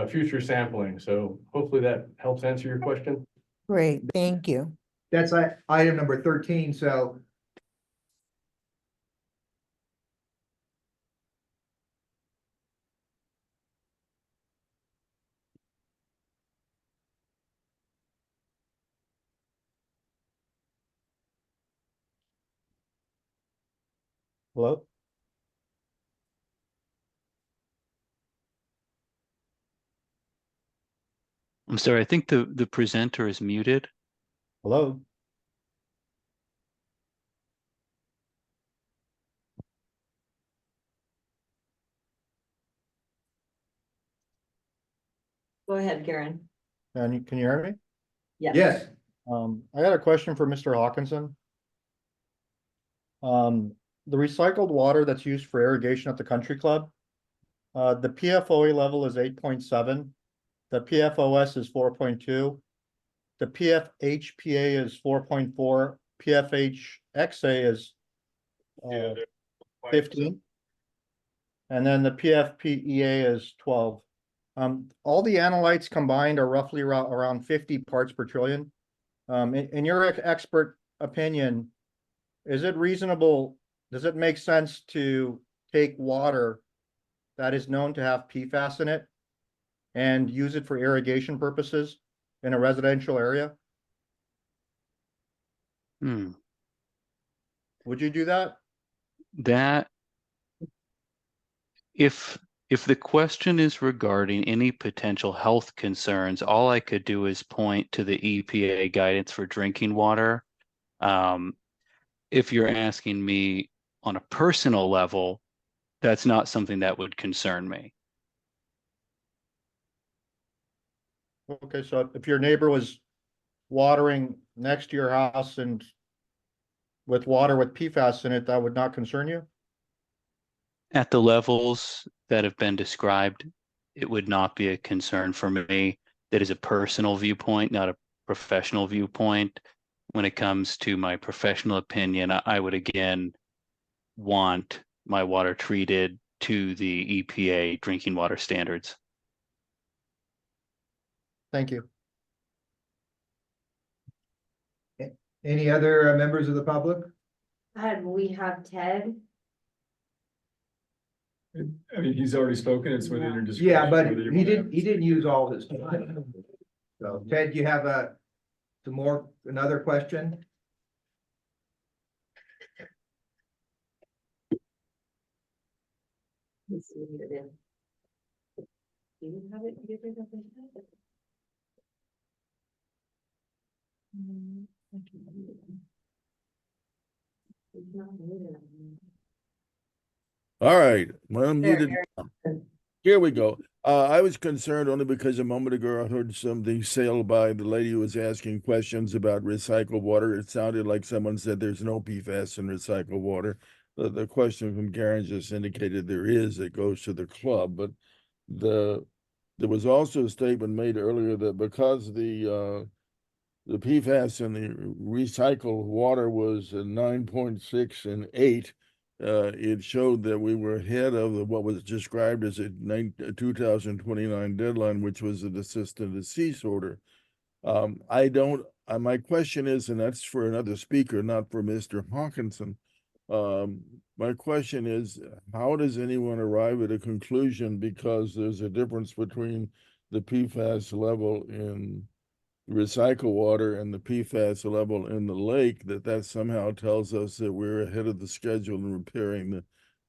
Speaker 5: future sampling. So hopefully that helps answer your question.
Speaker 12: Great, thank you.
Speaker 2: That's item number 13, so.
Speaker 7: Hello?
Speaker 9: I'm sorry, I think the presenter is muted.
Speaker 7: Hello?
Speaker 8: Go ahead, Karen.
Speaker 7: Can you hear me?
Speaker 2: Yes.
Speaker 7: I got a question for Mr. Hawkinson. the recycled water that's used for irrigation at the country club. The PFOA level is 8.7. The PFOS is 4.2. The PFHPA is 4.4. PFHXA is 15. And then the PFPEA is 12. All the analytes combined are roughly around 50 parts per trillion. In your expert opinion, is it reasonable, does it make sense to take water that is known to have PFAS in it and use it for irrigation purposes in a residential area?
Speaker 9: Hmm.
Speaker 7: Would you do that?
Speaker 9: That if the question is regarding any potential health concerns, all I could do is point to the EPA guidance for drinking water. If you're asking me on a personal level, that's not something that would concern me.
Speaker 7: Okay, so if your neighbor was watering next to your house and with water with PFAS in it, that would not concern you?
Speaker 9: At the levels that have been described, it would not be a concern for me. That is a personal viewpoint, not a professional viewpoint. When it comes to my professional opinion, I would again want my water treated to the EPA drinking water standards.
Speaker 7: Thank you.
Speaker 2: Any other members of the public?
Speaker 1: We have Ted.
Speaker 6: I mean, he's already spoken, it's within your discretion.
Speaker 2: Yeah, but
Speaker 6: whether you
Speaker 2: he
Speaker 6: wanna
Speaker 2: didn't,
Speaker 6: have-
Speaker 2: he didn't use all his time. So Ted, you have another question?
Speaker 8: Let's see what it is. Do you have it? Do you think I have it? It's not muted.
Speaker 11: All right, well, I'm
Speaker 1: There,
Speaker 11: muted. Here we go. I was concerned only because a moment ago I heard something sailed by the lady who was asking questions about recycled water. It sounded like someone said there's no PFAS in recycled water. The question from Karen just indicated there is, it goes to the club, but there was also a statement made earlier that because the PFAS in the recycled water was 9.6 and 8, it showed that we were ahead of what was described as a 2029 deadline, which was a desist and desist order. My question is, and that's for another speaker, not for Mr. Hawkinson. My question is, how does anyone arrive at a conclusion because there's a difference between the PFAS level in recycle water and the PFAS level in the lake, that somehow tells us that we're ahead of the schedule in repairing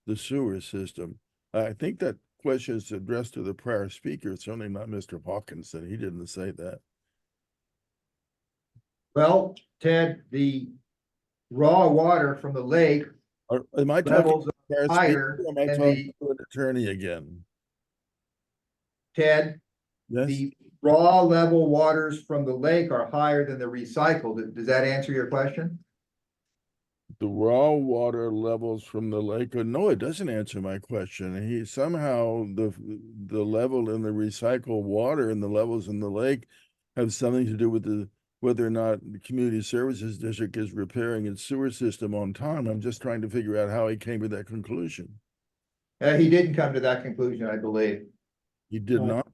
Speaker 11: the sewer system? I think that question is addressed to the prior speaker, certainly not Mr. Hawkinson. He didn't say that.
Speaker 2: Well, Ted, the raw water from the lake
Speaker 11: Am I talking
Speaker 2: levels
Speaker 11: to the prior
Speaker 2: higher
Speaker 11: speaker, or am I
Speaker 2: than
Speaker 11: talking to an attorney again?
Speaker 2: Ted,
Speaker 11: Yes.
Speaker 2: the raw level waters from the lake are higher than the recycled. Does that answer your question?
Speaker 11: The raw water levels from the lake, no, it doesn't answer my question. He somehow, the level in the recycled water and the levels in the lake have something to do with whether or not the community services district is repairing its sewer system on time. I'm just trying to figure out how he came to that conclusion.
Speaker 2: He didn't come to that conclusion, I believe.
Speaker 11: He did not.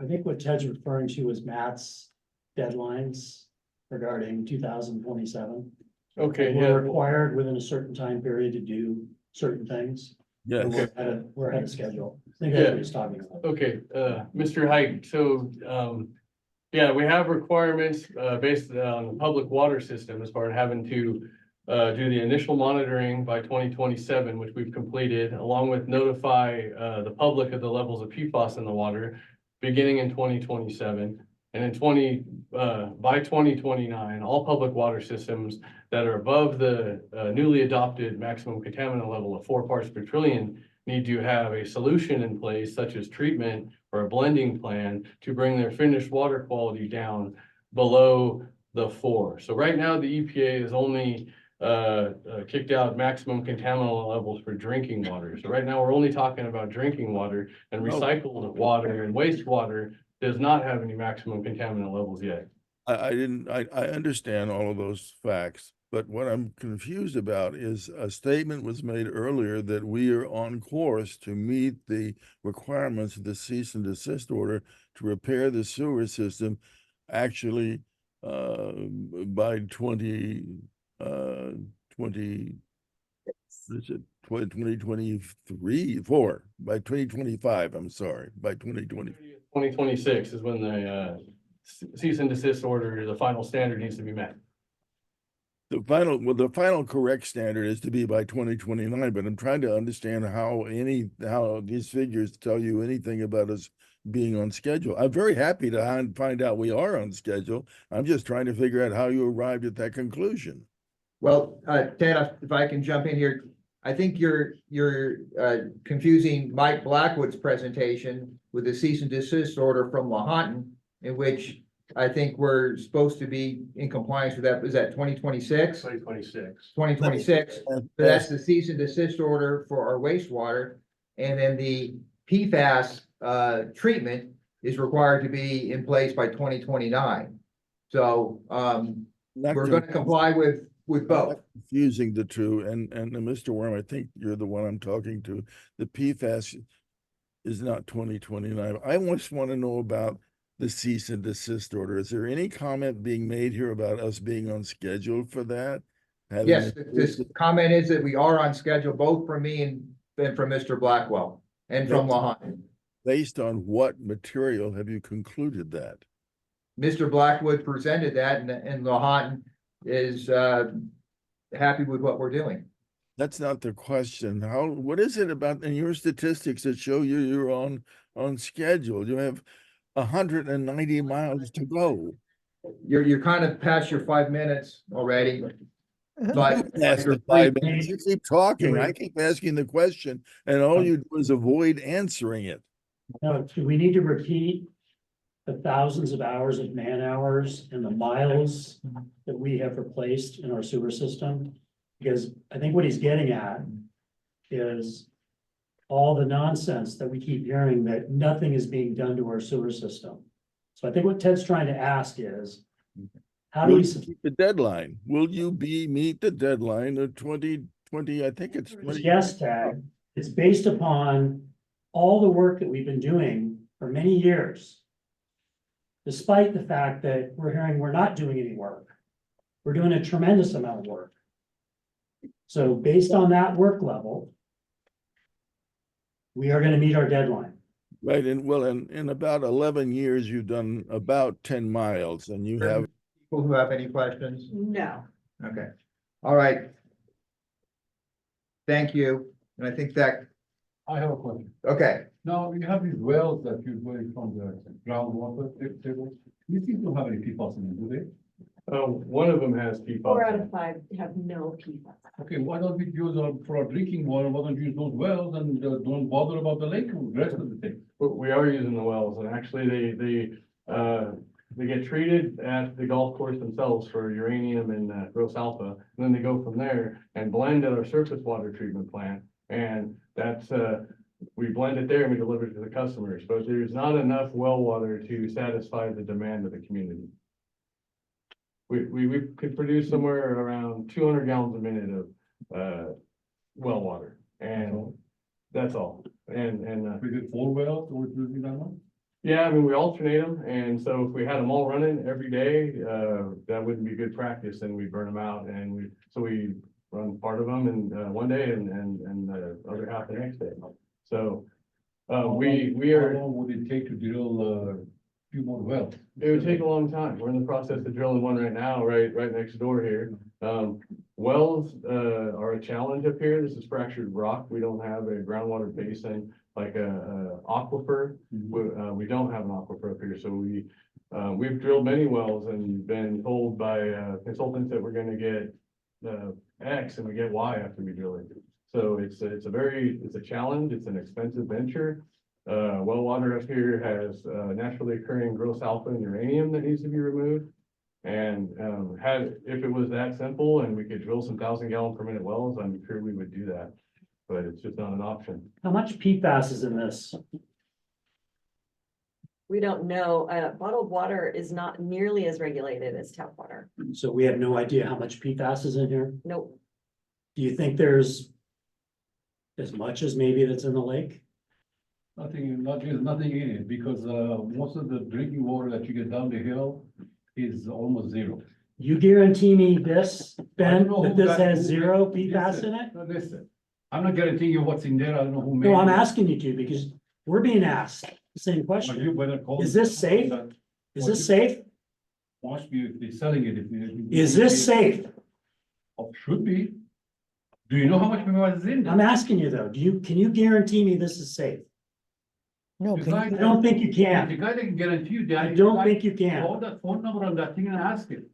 Speaker 13: I think what Ted's referring to is Matt's deadlines regarding 2027.
Speaker 5: Okay,
Speaker 13: We're
Speaker 5: yeah,
Speaker 13: required within a certain time period to do certain things.
Speaker 11: Yes.
Speaker 13: And we're ahead of schedule. I think that's what he's talking about.
Speaker 5: okay, Mr. Height, so, yeah, we have requirements, based on the public water system as far as having to do the initial monitoring by 2027, which we've completed, along with notify the public of the levels of PFAS in the water beginning in 2027. And in by 2029, all public water systems that are above the newly adopted maximum contaminant level of 4 parts per trillion need to have a solution in place, such as treatment or a blending plan, to bring their finished water quality down below the 4. So right now, the EPA is only kicked out maximum contaminant levels for drinking water. So right now, we're only talking about drinking water, and
Speaker 11: Oh.
Speaker 5: recycled water and wastewater does not have any maximum contaminant levels yet.
Speaker 11: I understand all of those facts, but what I'm confused about is a statement was made earlier that we are on course to meet the requirements of the cease and desist order to repair the sewer system actually by 2023, by 2025, I'm sorry, by 2020.
Speaker 5: 2026 is when the cease and desist order, the final standard needs to be met.
Speaker 11: The final correct standard is to be by 2029, but I'm trying to understand how these figures tell you anything about us being on schedule. I'm very happy to find out we are on schedule. I'm just trying to figure out how you arrived at that conclusion.
Speaker 2: Well, Ted, if I can jump in here, I think you're confusing Mike Blackwood's presentation with the cease and desist order from Lahontan, in which I think we're supposed to be in compliance with that. Is that 2026?
Speaker 3: 2026.
Speaker 2: 2026. So that's the cease and desist order for our wastewater. And then the PFAS treatment is required to be in place by 2029. So we're going to comply with both.
Speaker 11: Confusing the two, and Mr. Worm, I think you're the one I'm talking to. The PFAS is not 2029. I just want to know about the cease and desist order. Is there any comment being made here about us being on schedule for that?
Speaker 2: Yes, this comment is that we are on schedule, both from me and from Mr. Blackwell and from Lahontan.
Speaker 11: Based on what material have you concluded that?
Speaker 2: Mr. Blackwood presented that, and Lahontan is happy with what we're doing.
Speaker 11: That's not the question. What is it about in your statistics that show you're on schedule? You have 190 miles to go.
Speaker 2: You're kind of past your 5 minutes already. But
Speaker 11: That's the 5 minutes. You keep talking. I keep asking the question, and all you do is avoid answering it.
Speaker 13: No, do we need to repeat the thousands of hours of man hours and the miles that we have replaced in our sewer system? Because I think what he's getting at is all the nonsense that we keep hearing that nothing is being done to our sewer system. So I think what Ted's trying to ask is, how do we
Speaker 11: meet the deadline? Will you meet the deadline of 2020? I think it's 20.
Speaker 13: Yes, Ted, it's based upon all the work that we've been doing for many years. Despite the fact that we're hearing we're not doing any work. We're doing a tremendous amount of work. So based on that work level, we are going to meet our deadline.
Speaker 11: Right, and well, in about 11 years, you've done about 10 miles, and you have
Speaker 2: people who have any questions?
Speaker 8: No.
Speaker 2: Okay, all right. Thank you, and I think that,
Speaker 6: I have a question.
Speaker 2: okay,
Speaker 6: Now, you have these wells that you're going from the groundwater table. These things don't have any PFAS in them, do they?
Speaker 5: One of them has PFAS.
Speaker 8: 4 out of 5 have no PFAS.
Speaker 6: Okay, why don't we use for our drinking water? Why don't you use those wells and don't bother about the lake, rest of the thing?
Speaker 5: We are using the wells, and actually they get treated at the golf course themselves for uranium and gross alpha. And then they go from there and blend at our surface water treatment plant. And that's, we blend it there and we deliver it to the customers, but there's not enough well water to satisfy the demand of the community. We could produce somewhere around 200 gallons a minute of well water, and that's all. And
Speaker 6: We did 4 wells, or we do that one?
Speaker 5: yeah, I mean, we alternate them, and so if we had them all running every day, that wouldn't be good practice, and we burn them out, and we run part of them in one day and the other half the next day. So we are.
Speaker 6: How long would it take to drill a few more wells?
Speaker 5: It would take a long time. We're in the process of drilling one right now, right next door here. Wells are a challenge up here. This is fractured rock. We don't have a groundwater basin like a aquifer. We don't have an aquifer up here, so we've drilled many wells and been told by consultants that we're going to get X and we get Y after we drill it. So it's a challenge. It's an expensive venture. Well water up here has naturally occurring gross alpha and uranium that needs to be removed. And if it was that simple and we could drill some 1,000 gallon per minute wells, I'm sure we would do that. But it's just not an option.
Speaker 13: How much PFAS is in this?
Speaker 8: We don't know, bottled water is not nearly as regulated as tap water.
Speaker 13: So we have no idea how much PFAS is in here.
Speaker 8: Nope.
Speaker 13: Do you think there's as much as maybe that's in the lake?
Speaker 6: There's nothing in it, because, most of the drinking water that you get down the hill is almost zero.
Speaker 13: You guarantee me this, Ben,
Speaker 6: know
Speaker 13: that
Speaker 6: who
Speaker 13: this
Speaker 6: got-
Speaker 13: has
Speaker 6: who-
Speaker 13: zero PFAS
Speaker 6: listen,
Speaker 13: in it?
Speaker 6: no, listen, I'm not guaranteeing you what's in there, I don't know who made it.
Speaker 13: No, I'm asking you to, because we're being asked the same
Speaker 6: But
Speaker 13: question.
Speaker 6: you better call
Speaker 13: Is
Speaker 6: them.
Speaker 13: this safe? Is this safe?
Speaker 6: Must be, if they're selling it,
Speaker 13: Is this safe?
Speaker 6: Oh, should be. Do you know how much PFAS is in
Speaker 13: I'm
Speaker 6: there?
Speaker 13: asking you though, can you guarantee me this is safe?
Speaker 12: No,
Speaker 6: The
Speaker 12: can
Speaker 6: guy
Speaker 12: you-
Speaker 13: I don't think you
Speaker 6: The
Speaker 13: can.
Speaker 6: guy that can guarantee you that.
Speaker 13: I don't think you can.
Speaker 6: Call that phone number on that thing and ask him.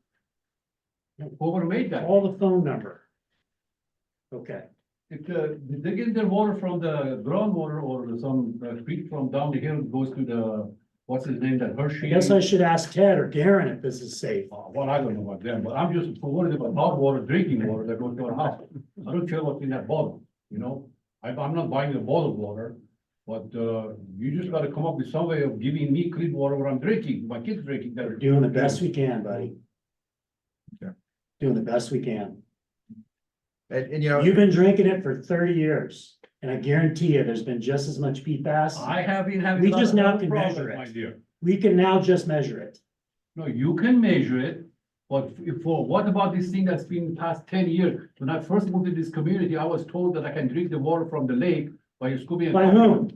Speaker 6: Whoever made that.
Speaker 13: Call the phone number. Okay,
Speaker 6: If, they get their water from the groundwater or some creek from down the hill, goes to the, what's his name, that
Speaker 13: I
Speaker 6: Hershey.
Speaker 13: guess I should ask Ted or Garen if this is safe.
Speaker 6: Well, I don't know about them, but I'm just worried about hot water, drinking water that goes to our house. I don't care what's in that bottle, you know? I'm not buying the bottled water, but, you just gotta come up with some way of giving me clean water when I'm drinking, my kids drinking that.
Speaker 13: We're doing the best we can, buddy.
Speaker 2: Yeah.
Speaker 13: Doing the best we can.
Speaker 2: And you know,
Speaker 13: You've been drinking it for 30 years, and I guarantee you, there's been just as much PFAS.
Speaker 6: I have been having.
Speaker 13: We
Speaker 6: a lot
Speaker 13: just
Speaker 6: of
Speaker 13: now
Speaker 6: health
Speaker 13: can
Speaker 6: problems,
Speaker 13: measure it.
Speaker 6: My dear.
Speaker 13: We can now just measure it.
Speaker 6: No, you can measure it, but for, what about this thing that's been past 10 years? When I first moved to this community, I was told that I can drink the water from the lake by scooping.
Speaker 13: By whom?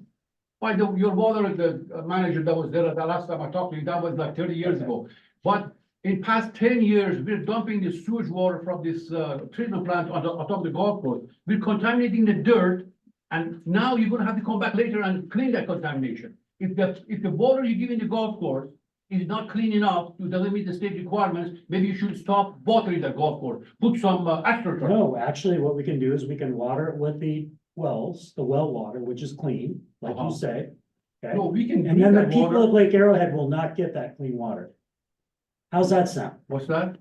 Speaker 6: By your water, the manager that was there the last time I talked to you, that was like 30 years ago. But in past 10 years, we're dumping the sewage water from this treatment plant on top of the golf course. We're contaminating the dirt, and now you're gonna have to come back later and clean that contamination. If the water you give in the golf course is not clean enough, to doesn't meet the state requirements, maybe you should stop watering that golf course. Put some astroturf.
Speaker 13: No, actually, what we can do is we can water it with the wells, the well water, which is clean, like you say. Okay,
Speaker 6: No, we can.
Speaker 13: and
Speaker 6: drink
Speaker 13: then the
Speaker 6: that
Speaker 13: people
Speaker 6: water.
Speaker 13: of Lake Arrowhead will not get that clean water. How's that sound?
Speaker 6: What's that?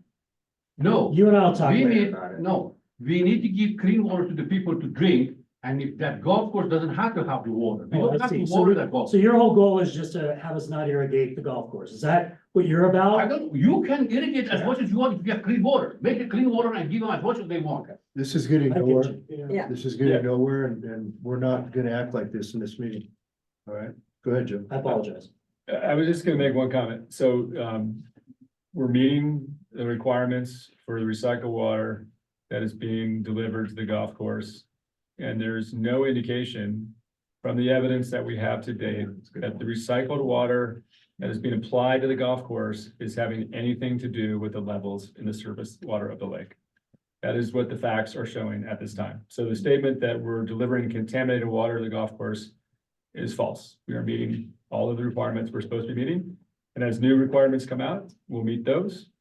Speaker 6: No.
Speaker 13: You and I'll talk
Speaker 6: We
Speaker 13: later
Speaker 6: need,
Speaker 13: about it.
Speaker 6: no, we need to give clean water to the people to drink, and if that golf course doesn't have to have the water, we
Speaker 13: Oh,
Speaker 6: don't
Speaker 13: I
Speaker 6: have to
Speaker 13: see. So
Speaker 6: water that golf.
Speaker 13: So your whole goal is just to have us not irrigate the golf course. Is that what you're
Speaker 6: I
Speaker 13: about?
Speaker 6: don't, you can irrigate as much as you want if you have clean water, make it clean water and give them as much as they want.
Speaker 14: This is getting
Speaker 13: I get
Speaker 14: nowhere.
Speaker 13: you.
Speaker 8: Yeah.
Speaker 14: This is getting nowhere and we're not gonna act like this in this meeting. All right, go ahead, Jim.
Speaker 13: I apologize.
Speaker 5: I was just gonna make one comment. So, we're meeting the requirements for the recycled water that is being delivered to the golf course. And there's no indication from the evidence that we have today that the recycled water that is being applied to the golf course is having anything to do with the levels in the surface water of the lake. That is what the facts are showing at this time. So the statement that we're delivering contaminated water to the golf course is false. We are meeting all of the requirements we're supposed to be meeting. And as new requirements come out, we'll meet those.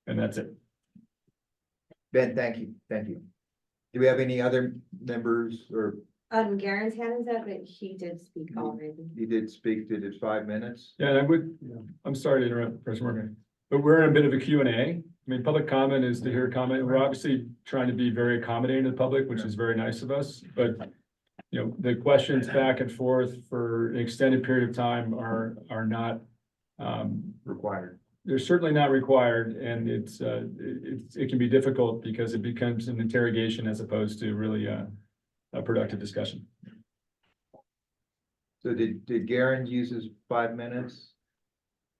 Speaker 5: And that's it.
Speaker 2: Ben, thank you, thank you. Do we have any other members, or
Speaker 1: Garen's hand is up, but he did speak already.
Speaker 2: you did speak, did it 5 minutes?
Speaker 5: Yeah, and I would, I'm sorry to interrupt, President Morgan, but we're in a bit of a Q&A. I mean, public comment is to hear comment. We're obviously trying to be very accommodating to the public, which is very nice of us, but you know, the questions back and forth for an extended period of time are not
Speaker 2: Required.
Speaker 5: they're certainly not required, and it can be difficult because it becomes an interrogation as opposed to really a productive discussion.
Speaker 2: So did Garen use his 5 minutes?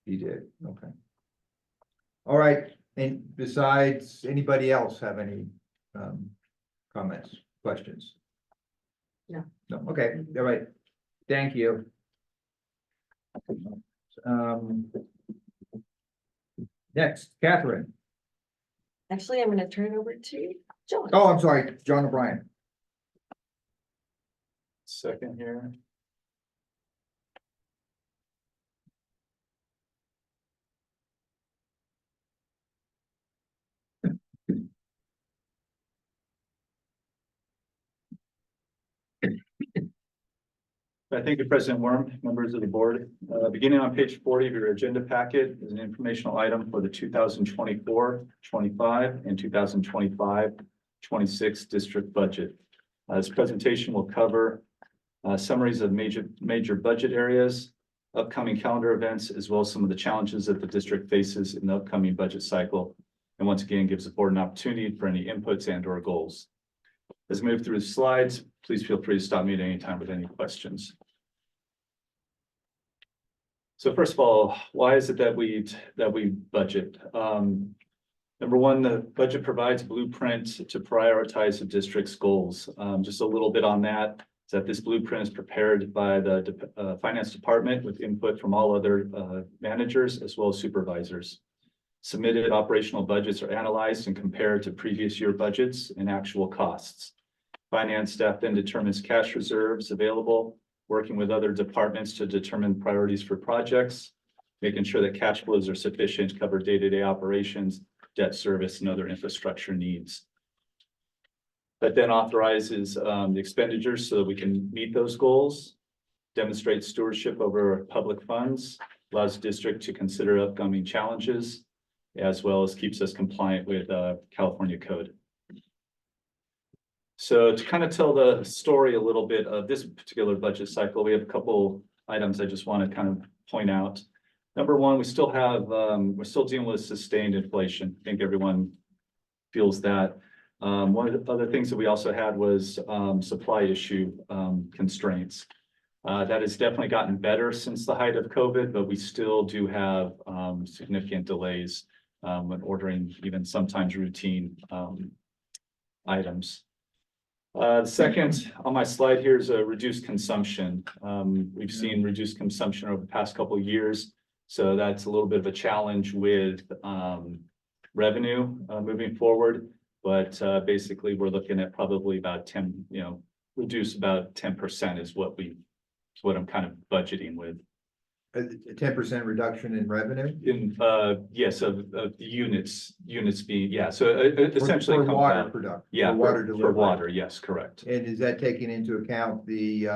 Speaker 2: He did, okay. All right, and besides, anybody else have any comments, questions?
Speaker 8: No.
Speaker 2: No, okay, all right, thank you. Next, Catherine.
Speaker 8: Actually, I'm gonna turn it over to John.
Speaker 2: Oh, I'm sorry, John O'Brien.
Speaker 5: Second here.
Speaker 15: Thank you, President Worm, members of the board. Beginning on page 40 of your agenda packet is an informational item for the 2024-25 and 2025-26 district budget. This presentation will cover summaries of major budget areas, upcoming calendar events, as well as some of the challenges that the district faces in the upcoming budget cycle. And once again, gives the board an opportunity for any inputs and or goals. As we move through the slides, please feel free to stop me at any time with any questions. So first of all, why is it that we budget? Number one, the budget provides a blueprint to prioritize the district's goals. Just a little bit on that, is that this blueprint is prepared by the finance department with input from all other managers as well as supervisors. Submitted operational budgets are analyzed and compared to previous year budgets and actual costs. Finance staff then determines cash reserves available, working with other departments to determine priorities for projects, making sure that cash flows are sufficient to cover day-to-day operations, debt service, and other infrastructure needs. That then authorizes the expenditures so that we can meet those goals, demonstrate stewardship over public funds, allows district to consider upcoming challenges, as well as keeps us compliant with California code. So to kind of tell the story a little bit of this particular budget cycle, we have a couple items I just want to kind of point out. Number one, we still have, we're still dealing with sustained inflation. I think everyone feels that. One of the other things that we also had was supply issue constraints. That has definitely gotten better since the height of COVID, but we still do have significant delays when ordering even sometimes routine items. The second on my slide here is a reduced consumption. We've seen reduced consumption over the past couple of years. So that's a little bit of a challenge with revenue moving forward. But basically, we're looking at probably about 10, reduce about 10% is what I'm kind of budgeting with.
Speaker 2: A 10% reduction in revenue?
Speaker 15: Yes, of the units being, yeah, so essentially.
Speaker 2: For water production.
Speaker 15: Yeah,
Speaker 2: for water
Speaker 15: for
Speaker 2: delivery.
Speaker 15: water, yes, correct.
Speaker 2: And is that taking into account the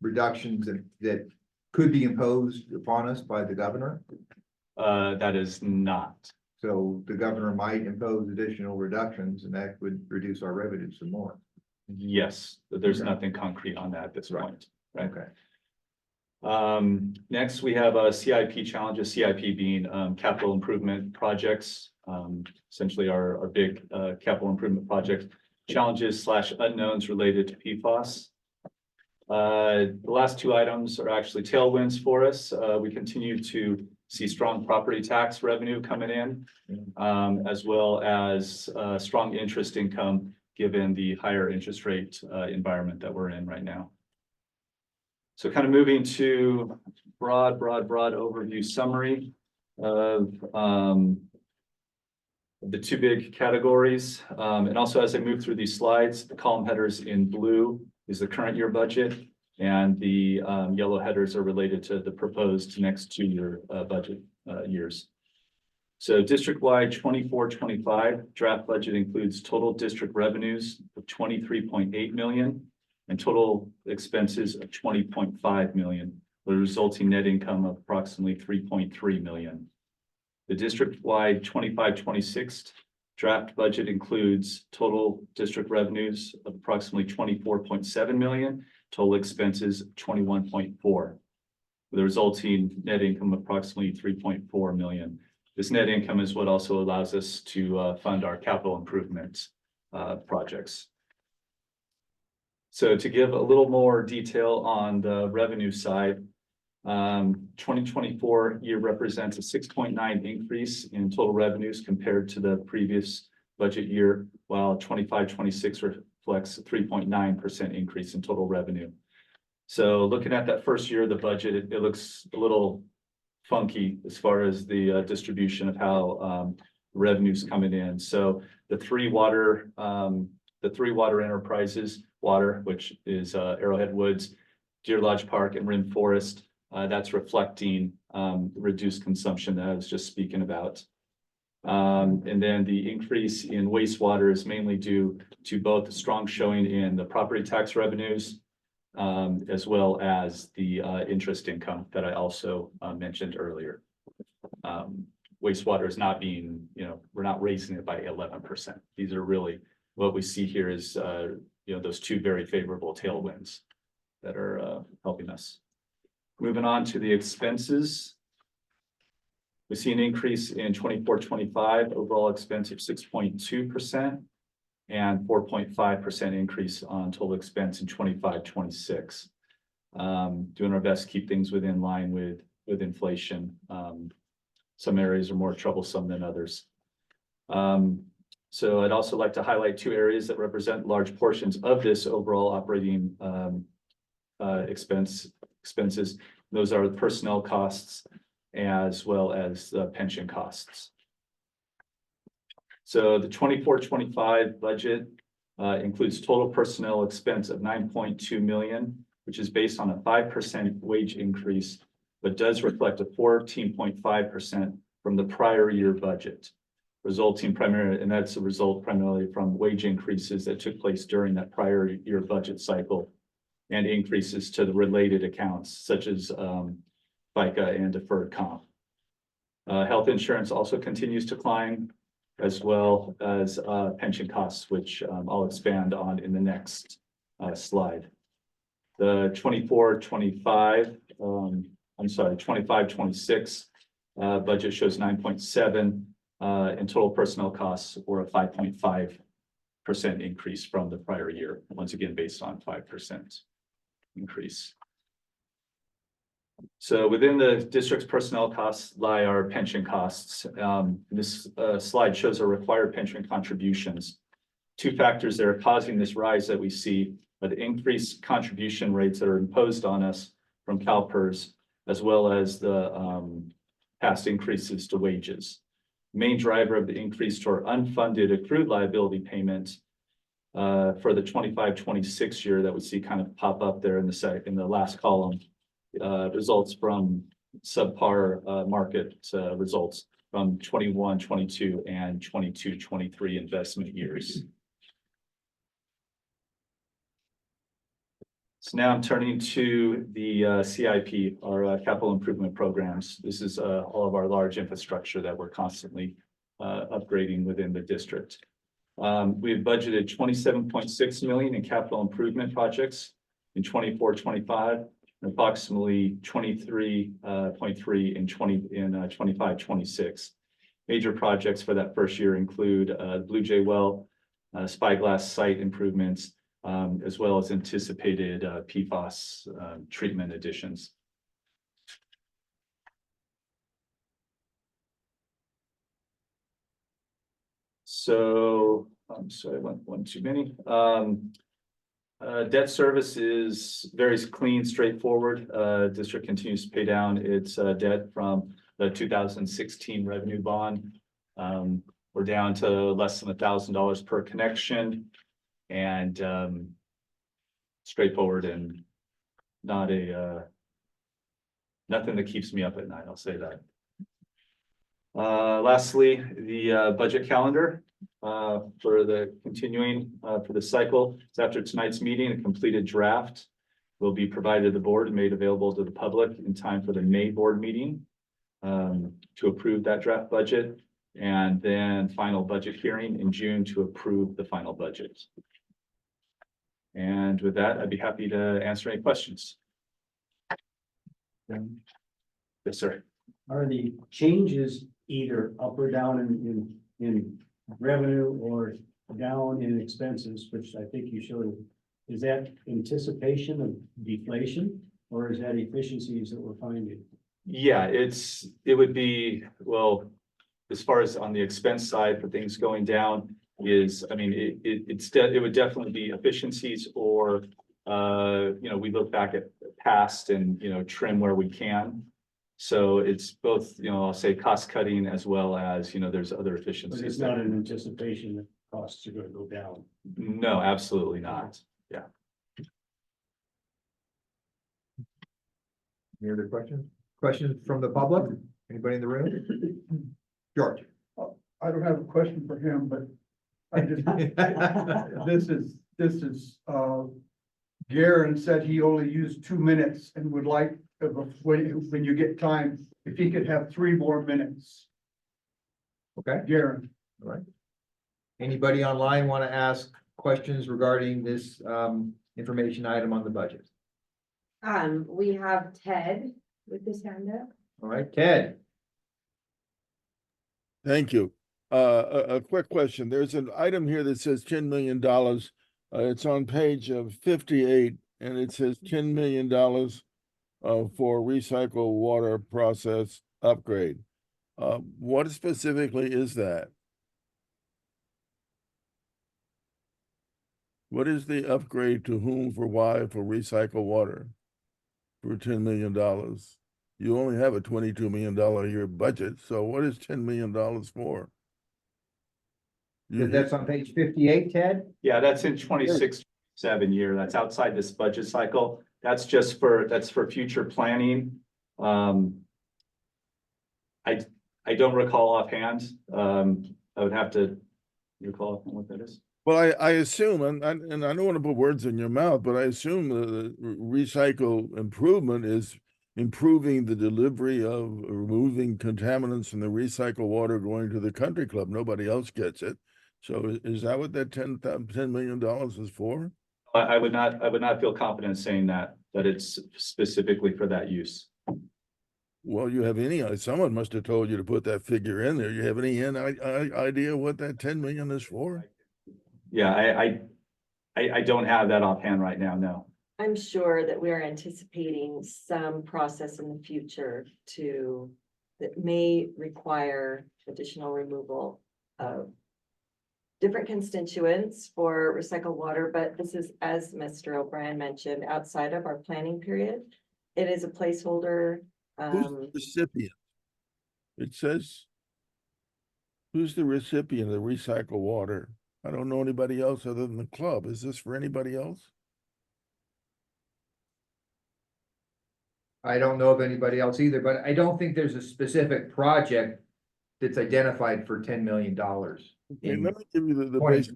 Speaker 2: reductions that could be imposed upon us by the governor?
Speaker 15: That is not.
Speaker 2: So the governor might impose additional reductions and that would reduce our revenue some more.
Speaker 15: Yes, but there's
Speaker 2: Okay.
Speaker 15: nothing concrete on that at this point. Right.
Speaker 2: Okay.
Speaker 15: Next, we have CIP challenges, CIP being capital improvement projects, essentially our big capital improvement project challenges / unknowns related to PFAS. The last two items are actually tailwinds for us. We continue to see strong property tax revenue coming in, as well as strong interest income given the higher interest rate environment that we're in right now. So kind of moving to broad overview summary of the two big categories. And also as I move through these slides, the column headers in blue is the current year budget and the yellow headers are related to the proposed next 2-year budget years. So district-wide 24-25 draft budget includes total district revenues of 23.8 million. And total expenses of 20.5 million, with a resulting net income of approximately 3.3 million. The district-wide 25-26 draft budget includes total district revenues of approximately 24.7 million, total expenses of 21.4, with a resulting net income of approximately 3.4 million. This net income is what also allows us to fund our capital improvement projects. So to give a little more detail on the revenue side, 2024 year represents a 6.9 increase in total revenues compared to the previous budget year, while 25-26 reflects a 3.9% increase in total revenue. So looking at that first year of the budget, it looks a little funky as far as the distribution of how revenue's coming in. So the three water enterprises, which is Arrowhead Woods, Deer Lodge Park, and Rim Forest. That's reflecting reduced consumption that I was just speaking about. And then the increase in wastewater is mainly due to both the strong showing in the property tax revenues, as well as the interest income that I also mentioned earlier. Wastewater is not being, we're not raising it by 11%. These are really, what we see here is, those two very favorable tailwinds that are helping us. Moving on to the expenses. We see an increase in 24-25 overall expense of 6.2% and 4.5% increase on total expense in 25-26. Doing our best to keep things within line with inflation. Some areas are more troublesome than others. So I'd also like to highlight two areas that represent large portions of this overall operating expenses. Those are the personnel costs as well as the pension costs. So the 24-25 budget includes total personnel expense of $9.2 million, which is based on a 5% wage increase, but does reflect a 14.5% from the prior year budget, resulting primarily, and that's a result primarily from wage increases that took place during that prior year budget cycle and increases to the related accounts such as FICA and deferred comp. Health insurance also continues to climb, as well as pension costs, which I'll expand on in the next slide. The 25-26 budget shows 9.7 in total personnel costs, or a 5.5% increase from the prior year, once again based on 5% increase. So within the district's personnel costs lie our pension costs. This slide shows our required pension contributions. Two factors that are causing this rise that we see are the increased contribution rates that are imposed on us from CalPERS, as well as the past increases to wages. Main driver of the increase to our unfunded accrued liability payment for the 25-26 year that we see kind of pop up there in the last column results from subpar market results from 21-22 and 22-23 investment years. So now I'm turning to the CIP, our capital improvement programs. This is all of our large infrastructure that we're constantly upgrading within the district. We have budgeted $27.6 million in capital improvement projects in 24-25, and approximately 23.3 in 25-26. Major projects for that first year include Blue Jay Well, Spyglass site improvements, as well as anticipated PFAS treatment additions. So I'm sorry, one too many. Debt service is very clean, straightforward. District continues to pay down its debt from the 2016 revenue bond. We're down to less than $1,000 per connection, and straightforward and not nothing that keeps me up at night, I'll say that. Lastly, the budget calendar for the continuing for the cycle. So after tonight's meeting, a completed draft will be provided to the board and made available to the public in time for the May board meeting to approve that draft budget, and then final budget hearing in June to approve the final budget. And with that, I'd be happy to answer any questions. Yes, sir.
Speaker 14: Are the changes either up or down in revenue or down in expenses, which I think you showed, is that anticipation of deflation, or is that efficiencies that we're finding?
Speaker 15: Yeah, it would be, well, as far as on the expense side for things going down is, I mean, it would definitely be efficiencies, or we look back at past and trim where we can. So it's both, I'll say cost cutting as well as, there's other efficiencies.
Speaker 14: But it's not an anticipation that costs are going to go down.
Speaker 15: No, absolutely not. Yeah.
Speaker 2: Any other questions? Questions from the public? Anybody in the room? George.
Speaker 10: I don't have a question for him, but I just, this is Garen said he only used 2 minutes and would like, when you get time, if he could have 3 more minutes.
Speaker 2: Okay,
Speaker 10: Garen.
Speaker 2: all right. Anybody online want to ask questions regarding this information item on the budget?
Speaker 1: We have Ted with his hand up.
Speaker 2: All right, Ted.
Speaker 11: Thank you. A quick question. There's an item here that says $10 million. It's on page 58, and it says $10 million for recycle water process upgrade. What specifically is that? What is the upgrade to whom, for why, for recycle water for $10 million? You only have a $22 million a year budget, so what is $10 million for?
Speaker 2: That's on page 58, Ted?
Speaker 15: Yeah, that's in 26-7 year. That's outside this budget cycle. That's just that's for future planning. I don't recall offhand. I would have to recall what that is.
Speaker 11: Well, I assume, and I don't want to put words in your mouth, but I assume the recycle improvement is improving the delivery of removing contaminants from the recycled water going to the country club. Nobody else gets it. So is that what that $10 million is for?
Speaker 15: I would not feel confident saying that it's specifically for that use.
Speaker 11: Well, you have someone must have told you to put that figure in there. You have any idea what that 10 million is for?
Speaker 15: Yeah, I don't have that offhand right now, no.
Speaker 8: I'm sure that we are anticipating some process in the future that may require additional removal of different constituents for recycled water, but this is, as Mr. O'Brien mentioned, outside of our planning period. It is a placeholder.
Speaker 11: Who's the recipient? It says, who's the recipient of the recycled water? I don't know anybody else other than the club. Is this for anybody else?
Speaker 2: I don't know of anybody else either, but I don't think there's a specific project that's identified for $10 million.
Speaker 11: Okay, let me give you the basis.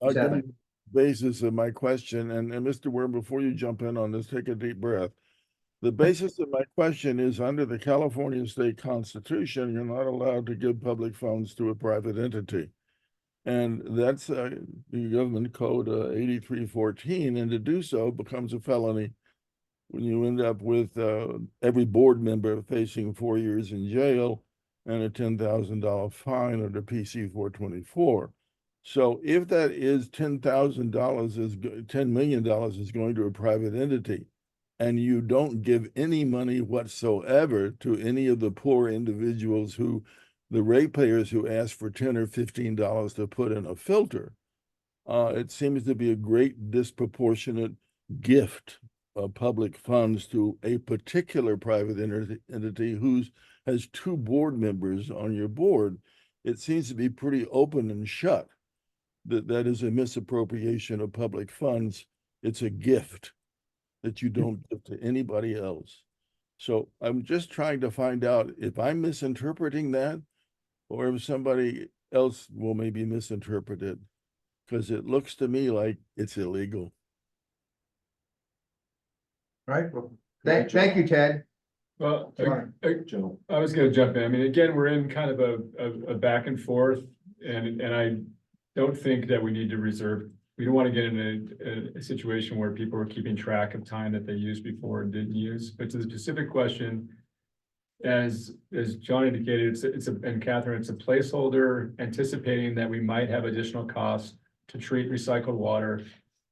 Speaker 11: I'll give you the basis of my question, and Mr. Ware, before you jump in on this, take a deep breath. The basis of my question is, under the California State Constitution, you're not allowed to give public funds to a private entity. And that's the government code 8314, and to do so becomes a felony when you end up with every board member facing 4 years in jail and a $10,000 fine under PC 424. So if that is $10 million is going to a private entity, and you don't give any money whatsoever to any of the poor individuals the ratepayers who ask for $10 or $15 to put in a filter, it seems to be a great disproportionate gift of public funds to a particular private entity who has 2 board members on your board. It seems to be pretty open and shut that is a misappropriation of public funds. It's a gift that you don't give to anybody else. So I'm just trying to find out if I'm misinterpreting that, or if somebody else will maybe misinterpret it, because it looks to me like it's illegal.
Speaker 2: All right, well, thank you, Ted.
Speaker 16: Well, I was gonna jump in. I mean, again, we're in kind of a back and forth, and I don't think that we need to we don't want to get in a situation where people are keeping track of time that they used before and didn't use. But to the specific question, as John indicated, and Catherine, it's a placeholder anticipating that we might have additional costs to treat recycled water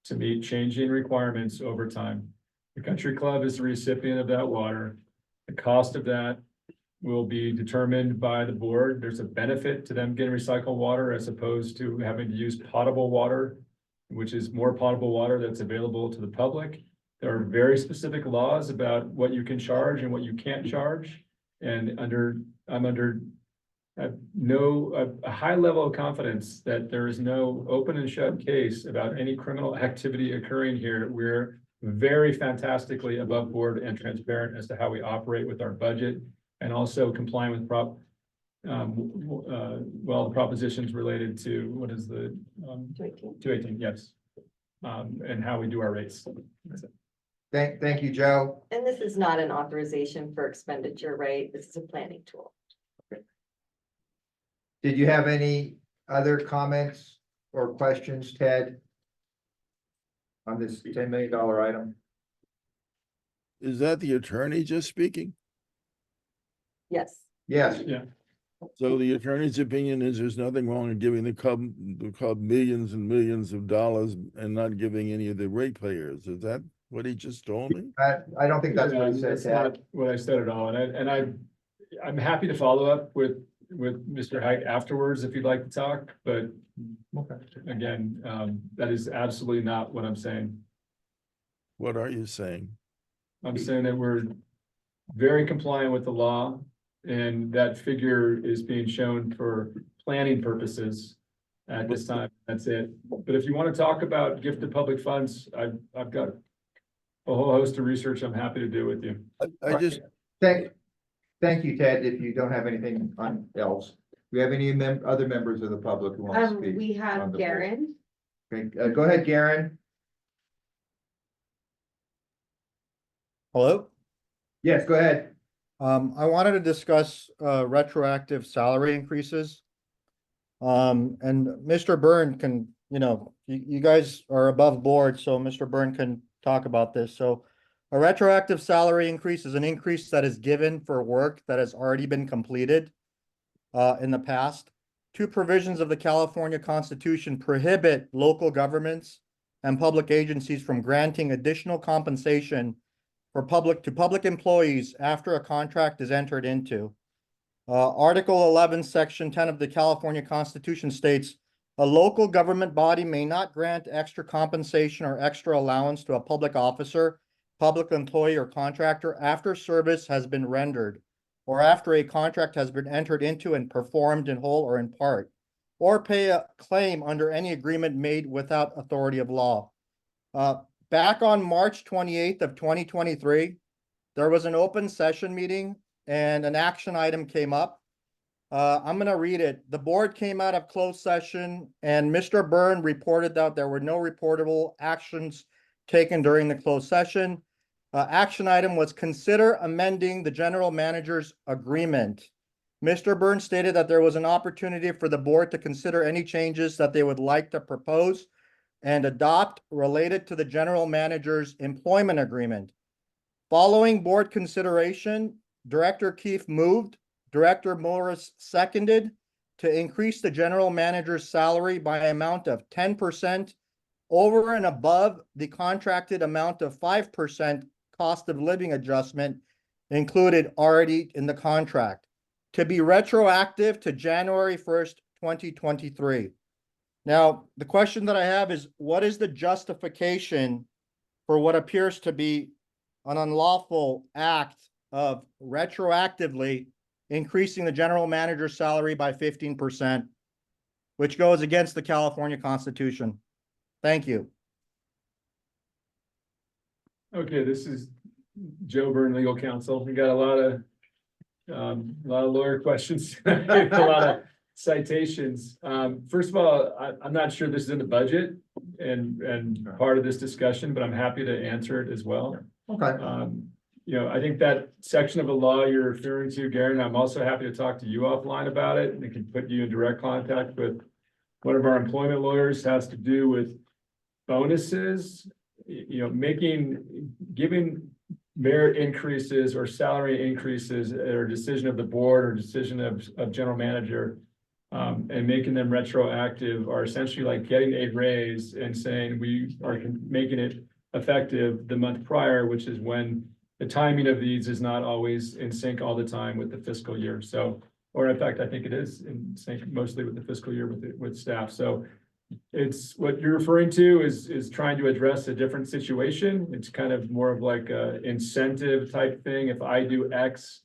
Speaker 16: to meet changing requirements over time. The country club is the recipient of that water. The cost of that will be determined by the board. There's a benefit to them getting recycled water as opposed to having to use potable water, which is more potable water that's available to the public. There are very specific laws about what you can charge and what you can't charge. And I'm under a high level of confidence that there is no open and shut case about any criminal activity occurring here. We're very fantastically above board and transparent as to how we operate with our budget, and also complying with the propositions related to, what is the 218, yes. and how we do our rates.
Speaker 2: Thank you, Joe.
Speaker 8: And this is not an authorization for expenditure, right? This is a planning tool.
Speaker 2: Did you have any other comments or questions, Ted? On this $10 million item?
Speaker 11: Is that the attorney just speaking?
Speaker 8: Yes.
Speaker 2: Yes.
Speaker 16: Yeah.
Speaker 11: So the attorney's opinion is there's nothing wrong in giving the club millions and millions of dollars and not giving any of the ratepayers. Is that what he just told me?
Speaker 2: I don't think that's what he said,
Speaker 16: That's
Speaker 2: Ted.
Speaker 16: not what I said at all, I'm happy to follow up with Mr. Hike afterwards if you'd like to talk, but again, that is absolutely not what I'm saying.
Speaker 11: What are you saying?
Speaker 16: I'm saying that we're very compliant with the law, and that figure is being shown for planning purposes at this time. That's it. But if you want to talk about gifted public funds, I've got a whole host of research I'm happy to do with you.
Speaker 11: I just,
Speaker 2: Thank you, Ted. If you don't have anything else, do we have any other members of the public who want to speak?
Speaker 1: We
Speaker 2: on
Speaker 1: have
Speaker 2: the board?
Speaker 1: Garen.
Speaker 2: Okay, go ahead, Garen.
Speaker 7: Hello?
Speaker 2: Yes, go ahead.
Speaker 7: I wanted to discuss retroactive salary increases. And Mr. Behn can, you guys are above board, so Mr. Behn can talk about this. So a retroactive salary increase is an increase that is given for work that has already been completed in the past. Two provisions of the California Constitution prohibit local governments and public agencies from granting additional compensation for public employees after a contract is entered into. Article 11, Section 10 of the California Constitution states, a local government body may not grant extra compensation or extra allowance to a public officer, public employee, or contractor after service has been rendered, or after a contract has been entered into and performed in whole or in part, or pay a claim under any agreement made without authority of law. Back on March 28th of 2023, there was an open session meeting and an action item came up. I'm going to read it. The board came out of closed session and Mr. Behn reported that there were no reportable actions taken during the closed session. Action item was consider amending the general manager's agreement. Mr. Behn stated that there was an opportunity for the board to consider any changes that they would like to propose and adopt related to the general manager's employment agreement. Following board consideration, Director Keefe moved, Director Morris seconded to increase the general manager's salary by an amount of 10% over and above the contracted amount of 5% cost of living adjustment included already in the contract to be retroactive to January 1st, 2023. Now, the question that I have is, what is the justification for what appears to be an unlawful act of retroactively increasing the general manager's salary by 15%, which goes against the California Constitution? Thank you.
Speaker 16: Okay, this is Joe Behn, legal counsel. We got a lot of lawyer questions, a lot of citations. First of all, I'm not sure this is in the budget and part of this discussion, but I'm happy to answer it as well.
Speaker 2: Okay.
Speaker 16: I think that section of the law you're referring to, Garen, I'm also happy to talk to you offline about it, and it can put you in direct contact with one of our employment lawyers. Has to do with bonuses, giving merit increases or salary increases or decision of the board or decision of general manager, and making them retroactive are essentially like getting a raise and saying we are making it effective the month prior, which is when the timing of these is not always in sync all the time with the fiscal year. So, or in fact, I think it is in sync mostly with the fiscal year with staff. So it's what you're referring to is trying to address a different situation. It's kind of more of like a incentive type thing. If I do X,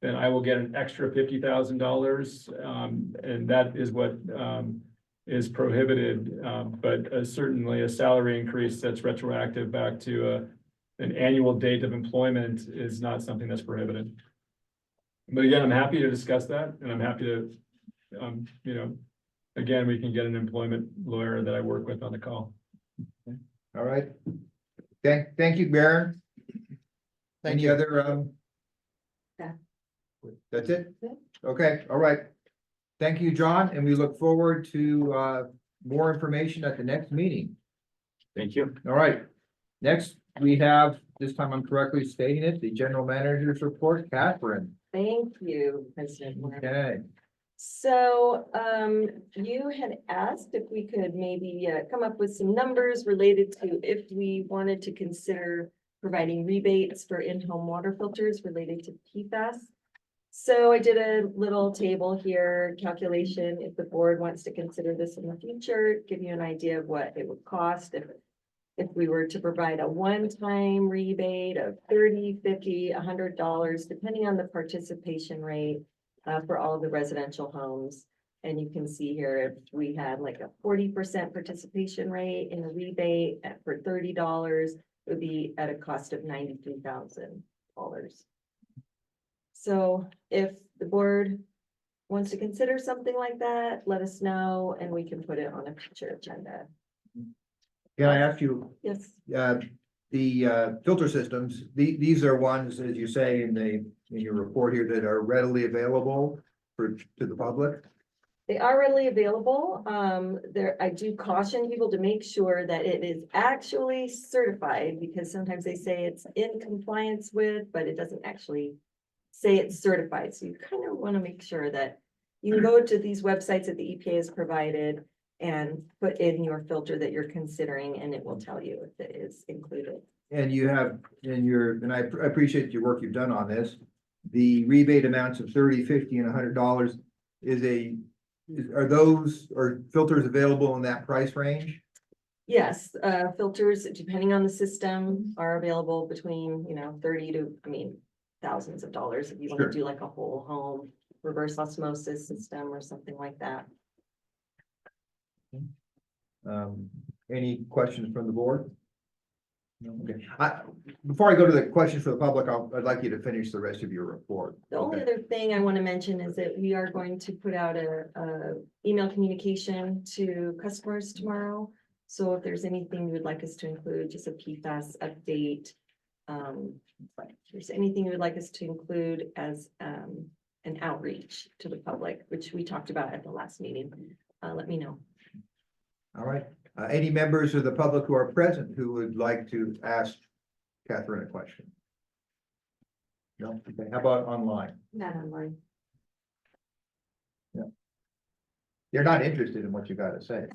Speaker 16: then I will get an extra $50,000. And that is what is prohibited. But certainly a salary increase that's retroactive back to an annual date of employment is not something that's prohibited. But again, I'm happy to discuss that, and I'm happy to, again, we can get an employment lawyer that I work with on the call.
Speaker 2: All right. Thank you, Baron.
Speaker 7: Thank
Speaker 2: Any
Speaker 7: you.
Speaker 2: other,
Speaker 8: Yeah.
Speaker 2: That's it?
Speaker 8: Yeah.
Speaker 2: Okay, all right. Thank you, John, and we look forward to, more information at the next meeting.
Speaker 15: Thank you.
Speaker 2: All right. Next, we have, this time I'm correctly stating it, the general manager's report, Catherine.
Speaker 8: Thank you, President Moore.
Speaker 2: Okay.
Speaker 8: So, you had asked if we could maybe come up with some numbers related to if we wanted to consider providing rebates for in-home water filters related to PFAS. So I did a little table here, calculation, if the board wants to consider this in the future, give you an idea of what it would cost if we were to provide a one-time rebate of $30, $50, $100, depending on the participation rate for all of the residential homes. And you can see here, if we had like a 40% participation rate in the rebate for $30, it would be at a cost of $93,000. So if the board wants to consider something like that, let us know and we can put it on a future agenda.
Speaker 2: Can I ask you,
Speaker 8: Yes.
Speaker 2: the filter systems, these are ones, as you say in your report here, that are readily available to the public?
Speaker 8: They are readily available. I do caution people to make sure that it is actually certified, because sometimes they say it's in compliance with, but it doesn't actually say it's certified. So you kind of want to make sure that you can go to these websites that the EPA has provided and put in your filter that you're considering, and it will tell you if it is included.
Speaker 2: And you have, and I appreciate your work you've done on this, the rebate amounts of $30, $50, and $100 are filters available in that price range?
Speaker 8: Yes, filters, depending on the system, are available between, 30 to, thousands of dollars if you want to do like a whole home reverse osmosis system or something like that.
Speaker 2: Any questions from the board? No? Okay. Before I go to the questions for the public, I'd like you to finish the rest of your report.
Speaker 8: The only other thing I want to mention is that we are going to put out a email communication to customers tomorrow. So if there's anything you would like us to include, just a PFAS update. If there's anything you would like us to include as an outreach to the public, which we talked about at the last meeting, let me know.
Speaker 2: All right. Any members of the public who are present who would like to ask Catherine a question? No? Okay. How about online?
Speaker 8: Not online.
Speaker 2: Yeah. They're not interested in what you got to say.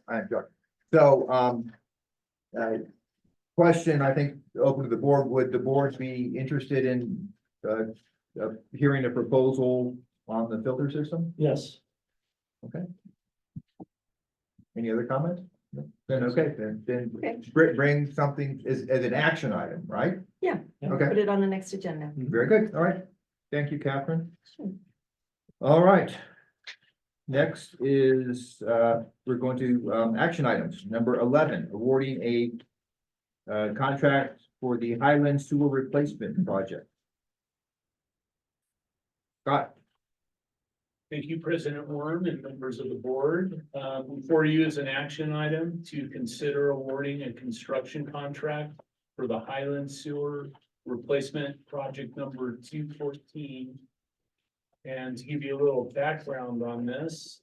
Speaker 2: I'm joking. So, question, I think, open to the board. Would the board be interested in hearing a proposal on the filter system?
Speaker 13: Yes.
Speaker 2: Okay. Any other comments? No? Then, okay, then
Speaker 8: Okay.
Speaker 2: bring something as an action item, right?
Speaker 8: Yeah.
Speaker 2: Okay.
Speaker 8: Put it on the next agenda.
Speaker 2: Very good. All right. Thank you, Catherine.
Speaker 8: Sure.
Speaker 2: All right. Next is, we're going to, action items. Number 11, awarding a contract for the Highland Sewer Replacement Project. Scott.
Speaker 4: Thank you, President Worm and members of the board. Before you is an action item to consider awarding a construction contract for the Highland Sewer Replacement Project number 214. And to give you a little background on this,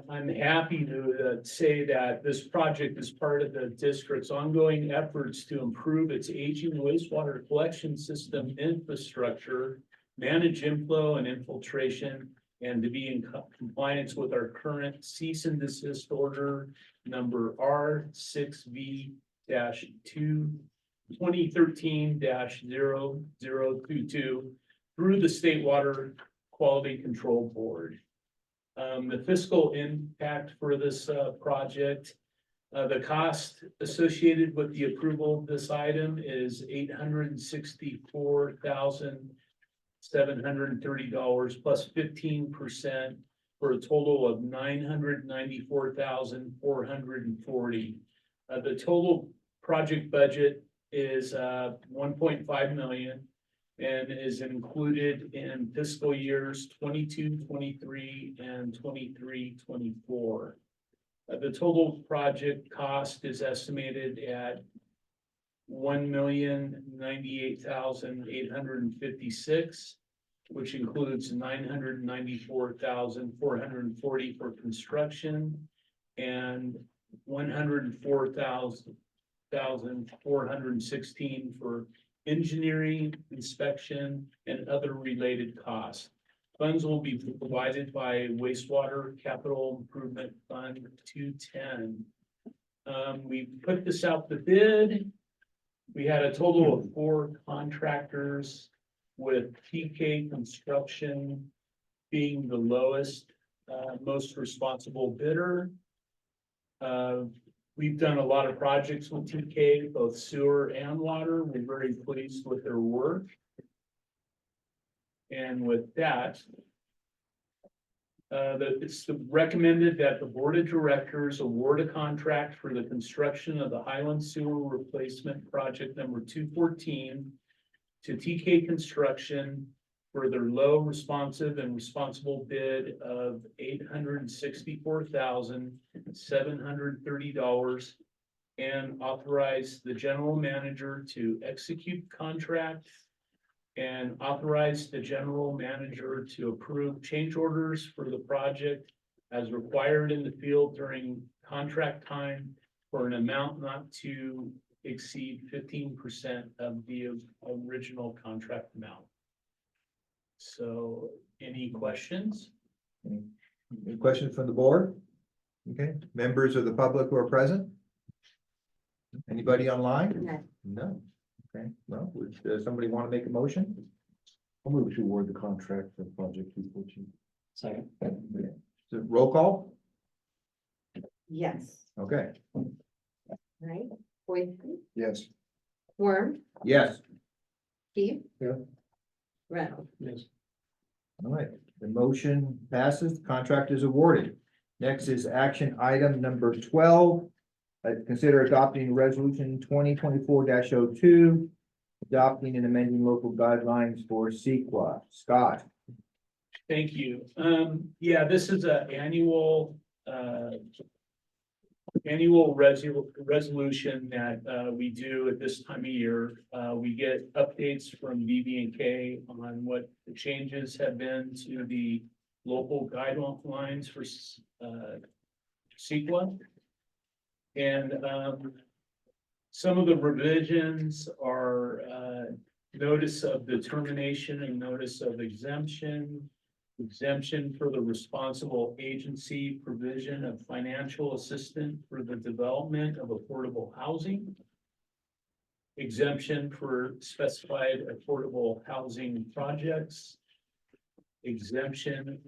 Speaker 4: I'm happy to say that this project is part of the district's ongoing efforts to improve its aging wastewater collection system infrastructure, manage inflow and infiltration, and to be in compliance with our current cease and desist order number R6V-2 2013-0022 through the State Water Quality Control Board. The fiscal impact for this project, the cost associated with the approval of this item is $864,730 plus 15% for a total of $994,440. The total project budget is $1.5 million. And is included in fiscal years 22-23 and 23-24. The total project cost is estimated at $1,098,856, which includes $994,440 for construction and $104,416 for engineering, inspection, and other related costs. Funds will be provided by wastewater capital improvement fund 210. We put this out to bid. We had a total of 4 contractors, with TK Construction being the lowest, most responsible bidder. We've done a lot of projects with TK, both sewer and water. We're very pleased with their work. And with that, it's recommended that the board of directors award a contract for the construction of the Highland Sewer Replacement Project number 214 to TK Construction for their low, responsive, and responsible bid of $864,730, and authorize the general manager to execute contract, and authorize the general manager to approve change orders for the project as required in the field during contract time for an amount not to exceed 15% of the original contract amount. So, any questions?
Speaker 2: Any questions from the board? Okay, members of the public who are present? Anybody online?
Speaker 1: No.
Speaker 2: No. Okay, well, would somebody want to make a motion?
Speaker 3: I'll move to award the contract for project 214.
Speaker 14: Second.
Speaker 2: So roll call?
Speaker 1: Yes.
Speaker 2: Okay,
Speaker 1: Right, Boydston,
Speaker 2: yes.
Speaker 1: Worm,
Speaker 2: Yes,
Speaker 1: Keith.
Speaker 3: Yeah.
Speaker 1: Reynolds.
Speaker 3: Yes.
Speaker 2: all right, the motion passes, contract is awarded. Next is action item number 12. Consider adopting resolution 2024-02, adopting and amending local guidelines for CEQA. Scott?
Speaker 4: Thank you. Yeah, this is an annual resolution that we do at this time of year. We get updates from BB&K on what the changes have been to the local guidelines for CEQA. And some of the revisions are notice of determination and notice of exemption for the responsible agency, provision of financial assistance for the development of affordable housing, exemption for specified affordable housing projects, exemption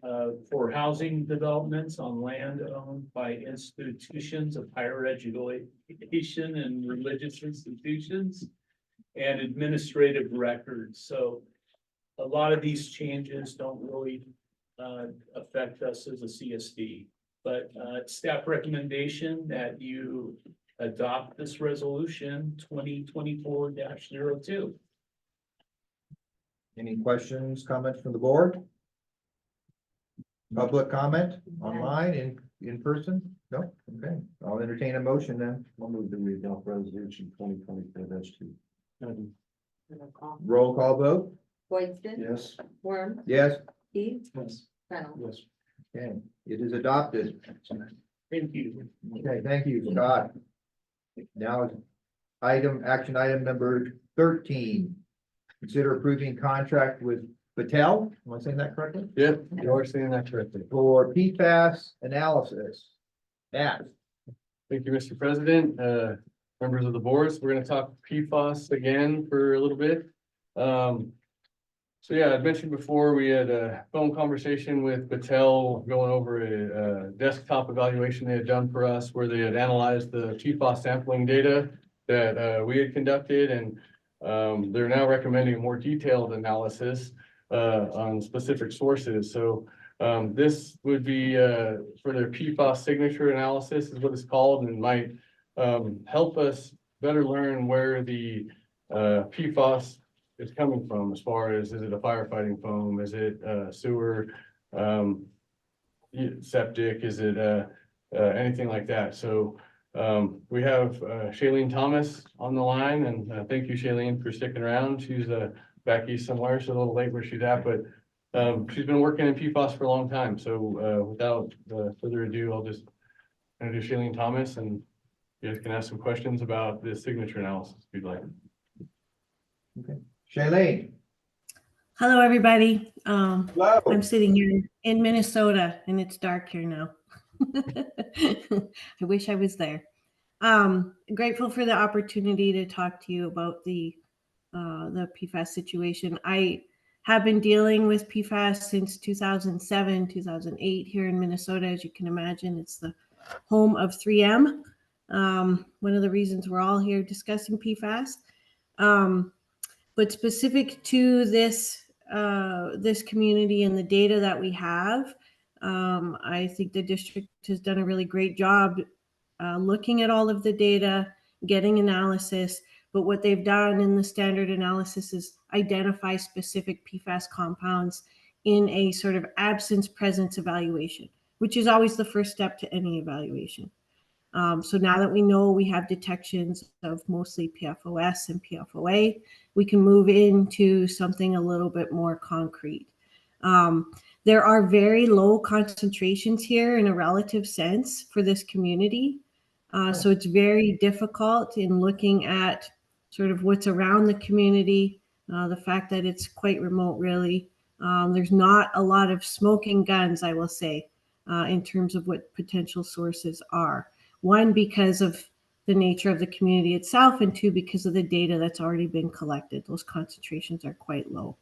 Speaker 4: for housing developments on land owned by institutions of higher education and religious institutions, and administrative records. So a lot of these changes don't really affect us as a CSD, but staff recommendation that you adopt this resolution 2024-02.
Speaker 2: Any questions, comments from the board? Public comment online, in person? No? Okay, I'll entertain a motion then.
Speaker 3: I'll move to adopt resolution 2024-2.
Speaker 2: Roll call vote?
Speaker 1: Boydston,
Speaker 3: Yes.
Speaker 1: Worm,
Speaker 2: Yes?
Speaker 1: Keith,
Speaker 3: Yes.
Speaker 1: Reynolds.
Speaker 2: Okay, it is adopted.
Speaker 4: Thank you.
Speaker 2: Okay, thank you, Scott. Now, action item number 13. Consider approving contract with Patel, am I saying that correctly?
Speaker 5: Yep, you are saying that correctly.
Speaker 2: For PFAS analysis. Matt?
Speaker 5: Thank you, Mr. President, members of the boards. We're gonna talk PFAS again for a little bit. So yeah, I'd mentioned before, we had a phone conversation with Battelle going over a desktop evaluation they had done for us, where they had analyzed the PFAS sampling data that we had conducted, and they're now recommending a more detailed analysis on specific sources. So this would be for their PFAS signature analysis is what it's called, and might help us better learn where the PFAS is coming from, as far as, is it a firefighting foam, is it sewer, septic, is it anything like that. So we have Shailene Thomas on the line, and thank you, Shailene, for sticking around. She's back east somewhere, so a little late where she's at, but she's been working in PFAS for a long time. So without further ado, I'll just introduce Shailene Thomas, and you guys can ask some questions about the signature analysis if you'd like.
Speaker 2: Okay, Shailene.
Speaker 17: Hello, everybody.
Speaker 2: Hello.
Speaker 17: I'm sitting here in Minnesota and it's dark here now. I wish I was there. Grateful for the opportunity to talk to you about the PFAS situation. I have been dealing with PFAS since 2007, 2008 here in Minnesota. As you can imagine, it's the home of 3M. One of the reasons we're all here discussing PFAS. But specific to this community and the data that we have, I think the district has done a really great job looking at all of the data, getting analysis. But what they've done in the standard analysis is identify specific PFAS compounds in a sort of absence presence evaluation, which is always the first step to any evaluation. So now that we know we have detections of mostly PFOS and PFOA, we can move into something a little bit more concrete. There are very low concentrations here in a relative sense for this community. So it's very difficult in looking at sort of what's around the community, the fact that it's quite remote really. There's not a lot of smoking guns, I will say, in terms of what potential sources are. One, because of the nature of the community itself, and two, because of the data that's already been collected. Those concentrations are quite low.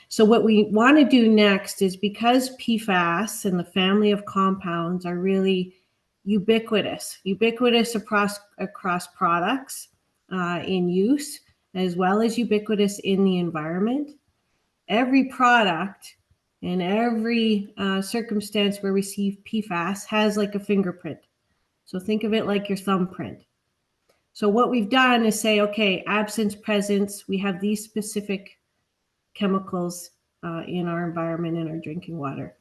Speaker 17: So what we want to do next is, because PFAS and the family of compounds are really ubiquitous across products in use, as well as ubiquitous in the environment. Every product and every circumstance where we see PFAS has like a fingerprint. So think of it like your thumbprint. So what we've done is say, okay, absence, presence, we have these specific chemicals in our environment, in our drinking water.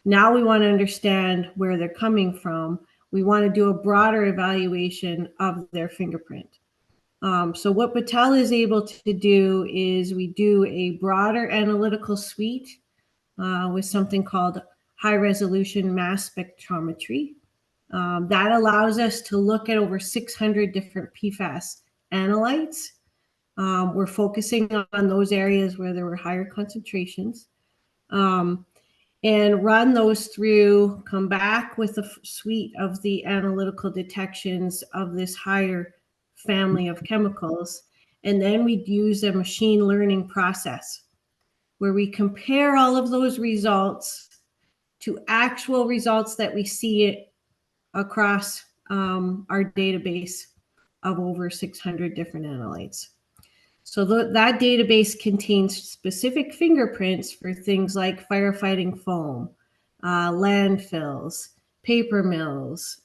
Speaker 17: Now we want to understand where they're coming from. We want to do a broader evaluation of their fingerprint. So what Battelle is able to do is we do a broader analytical suite with something called high resolution mass spectrometry. That allows us to look at over 600 different PFAS analytes. We're focusing on those areas where there were higher concentrations, and run those through, come back with a suite of the analytical detections of this higher family of chemicals. And then we use a machine learning process where we compare all of those results to actual results that we see across our database of over 600 different analytes. So that database contains specific fingerprints for things like firefighting foam, landfills, paper mills,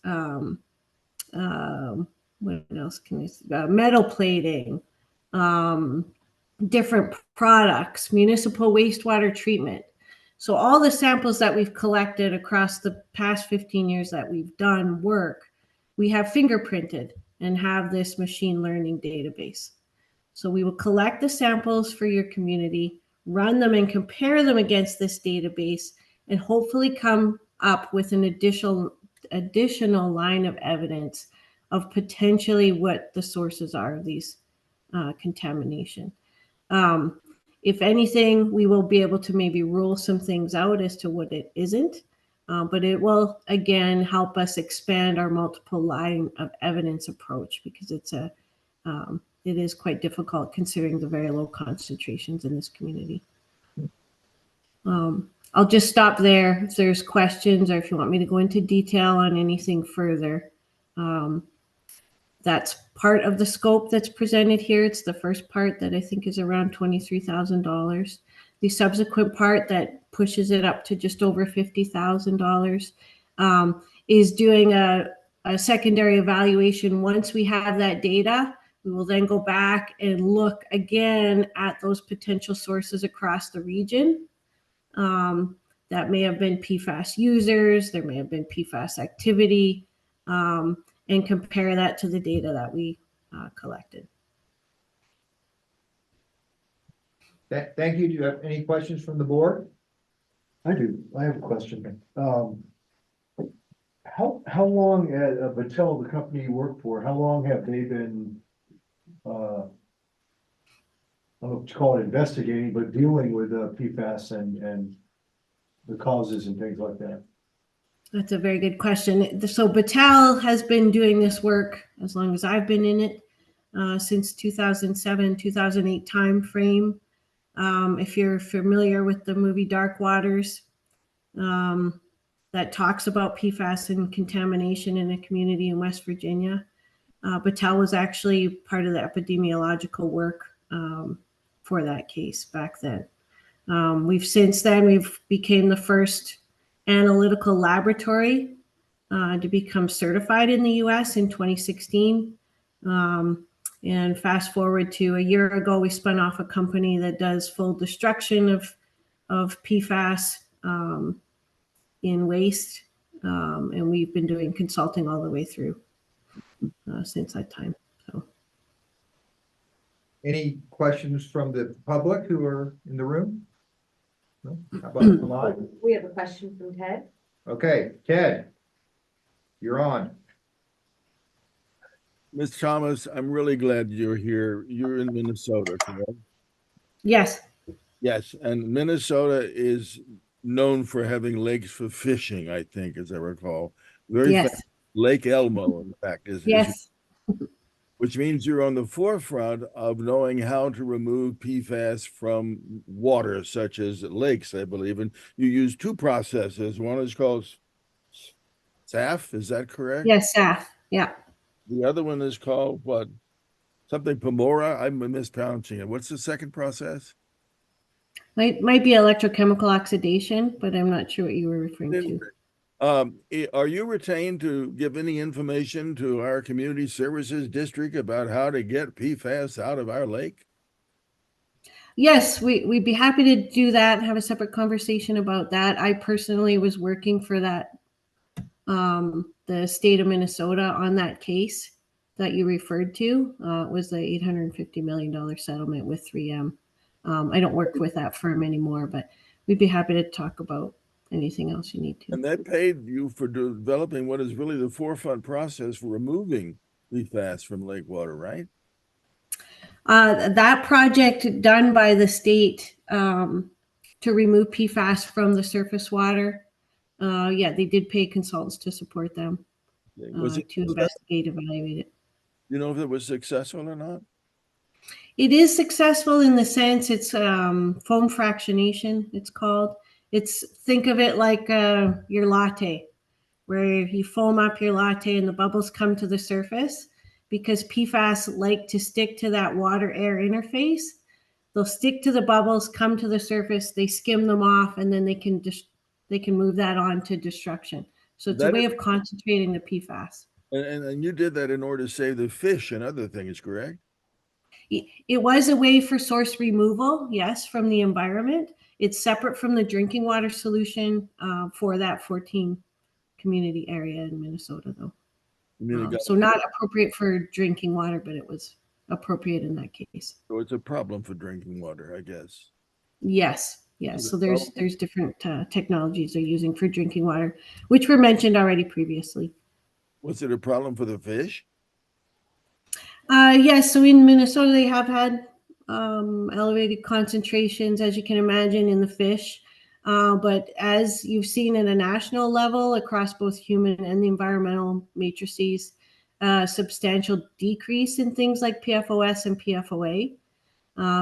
Speaker 17: what else can we see? Metal plating, different products, municipal wastewater treatment. So all the samples that we've collected across the past 15 years that we've done work, we have fingerprinted and have this machine learning database. So we will collect the samples for your community, run them and compare them against this database, and hopefully come up with an additional line of evidence of potentially what the sources are of these contamination. If anything, we will be able to maybe rule some things out as to what it isn't, but it will, again, help us expand our multiple line of evidence approach, because it is quite difficult considering the very low concentrations in this community. I'll just stop there if there's questions, or if you want me to go into detail on anything further. That's part of the scope that's presented here. It's the first part that I think is around $23,000. The subsequent part that pushes it up to just over $50,000 is doing a secondary evaluation. Once we have that data, we will then go back and look again at those potential sources across the region. that may have been PFAS users, there may have been PFAS activity, and compare that to the data that we collected.
Speaker 2: Thank you. Do you have any questions from the board?
Speaker 18: I do. I have a question. How long at Battelle, the company you work for, how long have they been, I don't know what you call it, investigating, but dealing with PFAS and the causes and things like that?
Speaker 17: That's a very good question. So Battelle has been doing this work as long as I've been in it, since 2007, 2008 timeframe. If you're familiar with the movie Dark Waters, that talks about PFAS and contamination in a community in West Virginia, Battelle was actually part of the epidemiological work for that case back then. We've became the first analytical laboratory to become certified in the US in 2016. And fast forward to a year ago, we spun off a company that does full destruction of PFAS in waste. And we've been doing consulting all the way through since that time. So,
Speaker 2: Any questions from the public who are in the room? No? How about from live?
Speaker 1: We have a question from Ted.
Speaker 2: Okay, Ted, you're on.
Speaker 11: Ms. Thomas, I'm really glad you're here. You're in Minnesota, correct?
Speaker 17: yes.
Speaker 11: Yes, and Minnesota is known for having lakes for fishing, I think, as I recall. Very
Speaker 17: Yes.
Speaker 11: Lake Elmo, in fact, is
Speaker 17: Yes.
Speaker 11: which means you're on the forefront of knowing how to remove PFAS from water, such as lakes, I believe. And you use two processes. One is called SAF, is that correct?
Speaker 17: Yes, SAF. Yeah.
Speaker 11: The other one is called what? Something Pomora? I'm mispronouncing it. What's the second process?
Speaker 17: Might be electrochemical oxidation, but I'm not sure what you were referring to.
Speaker 11: Are you retained to give any information to our community services district about how to get PFAS out of our lake?
Speaker 17: Yes, we'd be happy to do that, have a separate conversation about that. I personally was working for that, the state of Minnesota on that case that you referred to. It was the $850 million settlement with 3M. I don't work with that firm anymore, but we'd be happy to talk about anything else you need to.
Speaker 11: And they paid you for developing what is really the forefront process for removing PFAS from lake water, right?
Speaker 17: That project done by the state to remove PFAS from the surface water. Yeah, they did pay consultants to support them to investigate, evaluate it.
Speaker 11: You know if it was successful or not?
Speaker 17: It is successful in the sense it's foam fractionation, it's called. Think of it like your latte, where you foam up your latte and the bubbles come to the surface. Because PFAS like to stick to that water-air interface. They'll stick to the bubbles, come to the surface, they skim them off, and then they can move that on to destruction. So it's a way of concentrating the PFAS.
Speaker 11: And you did that in order to save the fish and other things, correct?
Speaker 17: It was a way for source removal, yes, from the environment. It's separate from the drinking water solution for that 14 community area in Minnesota, though. So not appropriate for drinking water, but it was appropriate in that case.
Speaker 11: So it's a problem for drinking water, I guess.
Speaker 17: Yes. So there's different technologies they're using for drinking water, which were mentioned already previously.
Speaker 11: Was it a problem for the fish?
Speaker 17: Yes. So in Minnesota, they have had elevated concentrations, as you can imagine, in the fish. But as you've seen at a national level across both human and the environmental matrices, substantial decrease in things like PFOS and PFOA,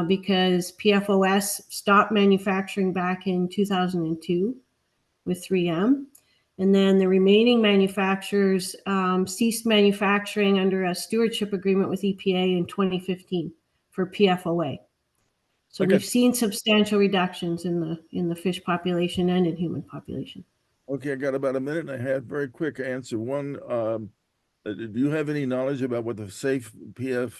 Speaker 17: because PFOS stopped manufacturing back in 2002 with 3M. And then the remaining manufacturers ceased manufacturing under a stewardship agreement with EPA in 2015 for PFOA. So we've seen substantial reductions in the fish population and in human population.
Speaker 11: Okay, I got about a minute and a half. Very quick answer. One, do you have any knowledge about what the safe PFAS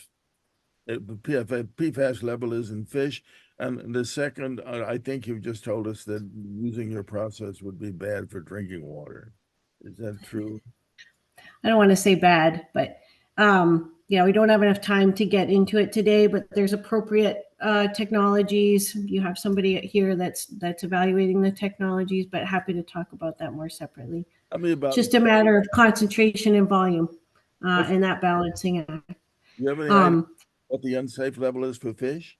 Speaker 11: level is in fish? And the second, I think you've just told us that using your process would be bad for drinking water. Is that true?
Speaker 17: I don't want to say bad, but yeah, we don't have enough time to get into it today, but there's appropriate technologies. You have somebody here that's evaluating the technologies, but happy to talk about that more separately.
Speaker 11: I mean, about
Speaker 17: Just a matter of concentration and volume and that balancing act.
Speaker 11: you have any idea what the unsafe level is for fish?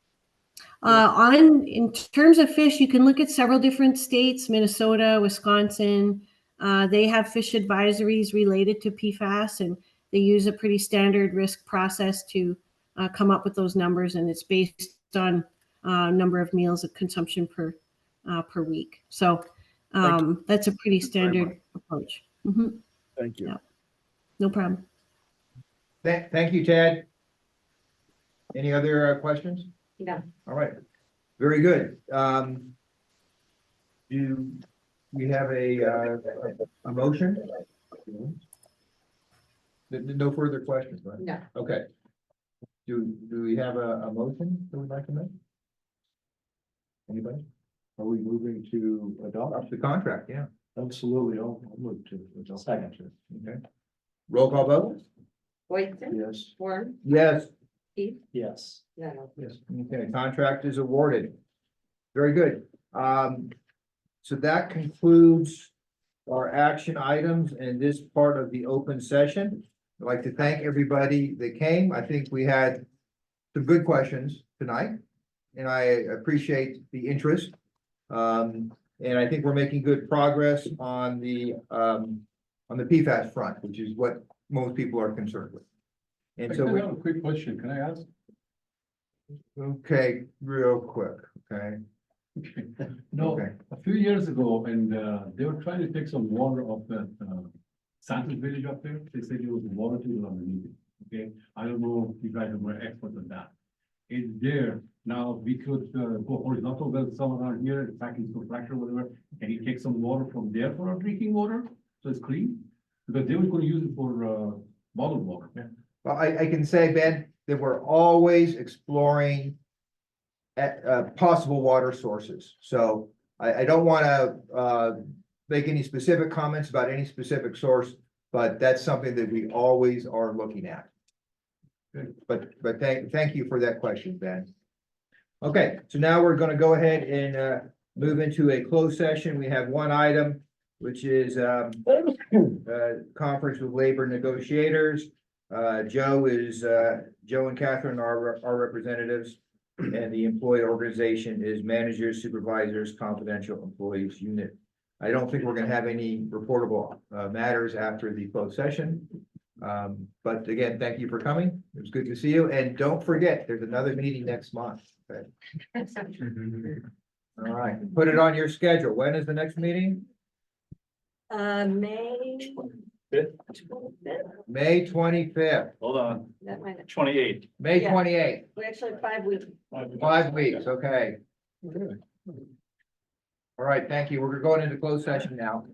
Speaker 17: In terms of fish, you can look at several different states, Minnesota, Wisconsin. They have fish advisories related to PFAS, and they use a pretty standard risk process to come up with those numbers, and it's based on number of meals of consumption per week. So that's a pretty standard approach. Mhm.
Speaker 11: Thank you.
Speaker 17: Yeah. No problem.
Speaker 2: Thank you, Ted. Any other questions?
Speaker 8: Yeah.
Speaker 2: All right, very good. Do we have a motion? No further questions, right?
Speaker 1: No.
Speaker 2: Okay. Do we have a motion that we'd like to make? Anybody? Are we moving to adopt the contract? Yeah.
Speaker 18: Absolutely, I'll move to.
Speaker 14: Second.
Speaker 2: Okay. Roll call vote?
Speaker 1: Whiteson,
Speaker 18: Yes.
Speaker 1: Warren,
Speaker 2: Yes.
Speaker 1: Keith,
Speaker 14: Yes.
Speaker 1: no.
Speaker 18: Yes.
Speaker 2: Okay, contract is awarded. Very good. So that concludes our action items in this part of the open session. I'd like to thank everybody that came. I think we had some good questions tonight, and I appreciate the interest. And I think we're making good progress on the PFAS front, which is what most people are concerned with. And so
Speaker 6: I
Speaker 2: we,
Speaker 6: have a quick question, can I ask?
Speaker 2: okay, real quick, okay?
Speaker 6: No,
Speaker 2: Okay.
Speaker 6: a few years ago, and they were trying to take some water off that Santos village up there. They said there was water table underneath it. Okay, I don't know if you guys are experts on that. It's there now. We could go horizontal well somewhere around here, back into fracture, whatever. Can you take some water from there for our drinking water so it's clean? Because they were going to use it for bottled water. Yeah.
Speaker 2: Well, I can say, Ben, that we're always exploring possible water sources. So I don't want to make any specific comments about any specific source, but that's something that we always are looking at. But thank you for that question, Ben. Okay, so now we're going to go ahead and move into a closed session. We have one item, which is conference with labor negotiators. Joe and Catherine are our representatives, and the employee organization is managers, supervisors, confidential employees unit. I don't think we're going to have any reportable matters after the closed session. But again, thank you for coming. It was good to see you. And don't forget, there's another meeting next month. Okay. All right, put it on your schedule. When is the next meeting?
Speaker 8: May.
Speaker 15: Fifth?
Speaker 8: 25th?
Speaker 2: May 25th.
Speaker 15: Hold on,
Speaker 8: That might,
Speaker 15: 28th.
Speaker 2: May
Speaker 8: Yeah.
Speaker 2: 28th.
Speaker 8: we actually have 5 weeks.
Speaker 2: 5 weeks, okay. All right, thank you. We're going into closed session now.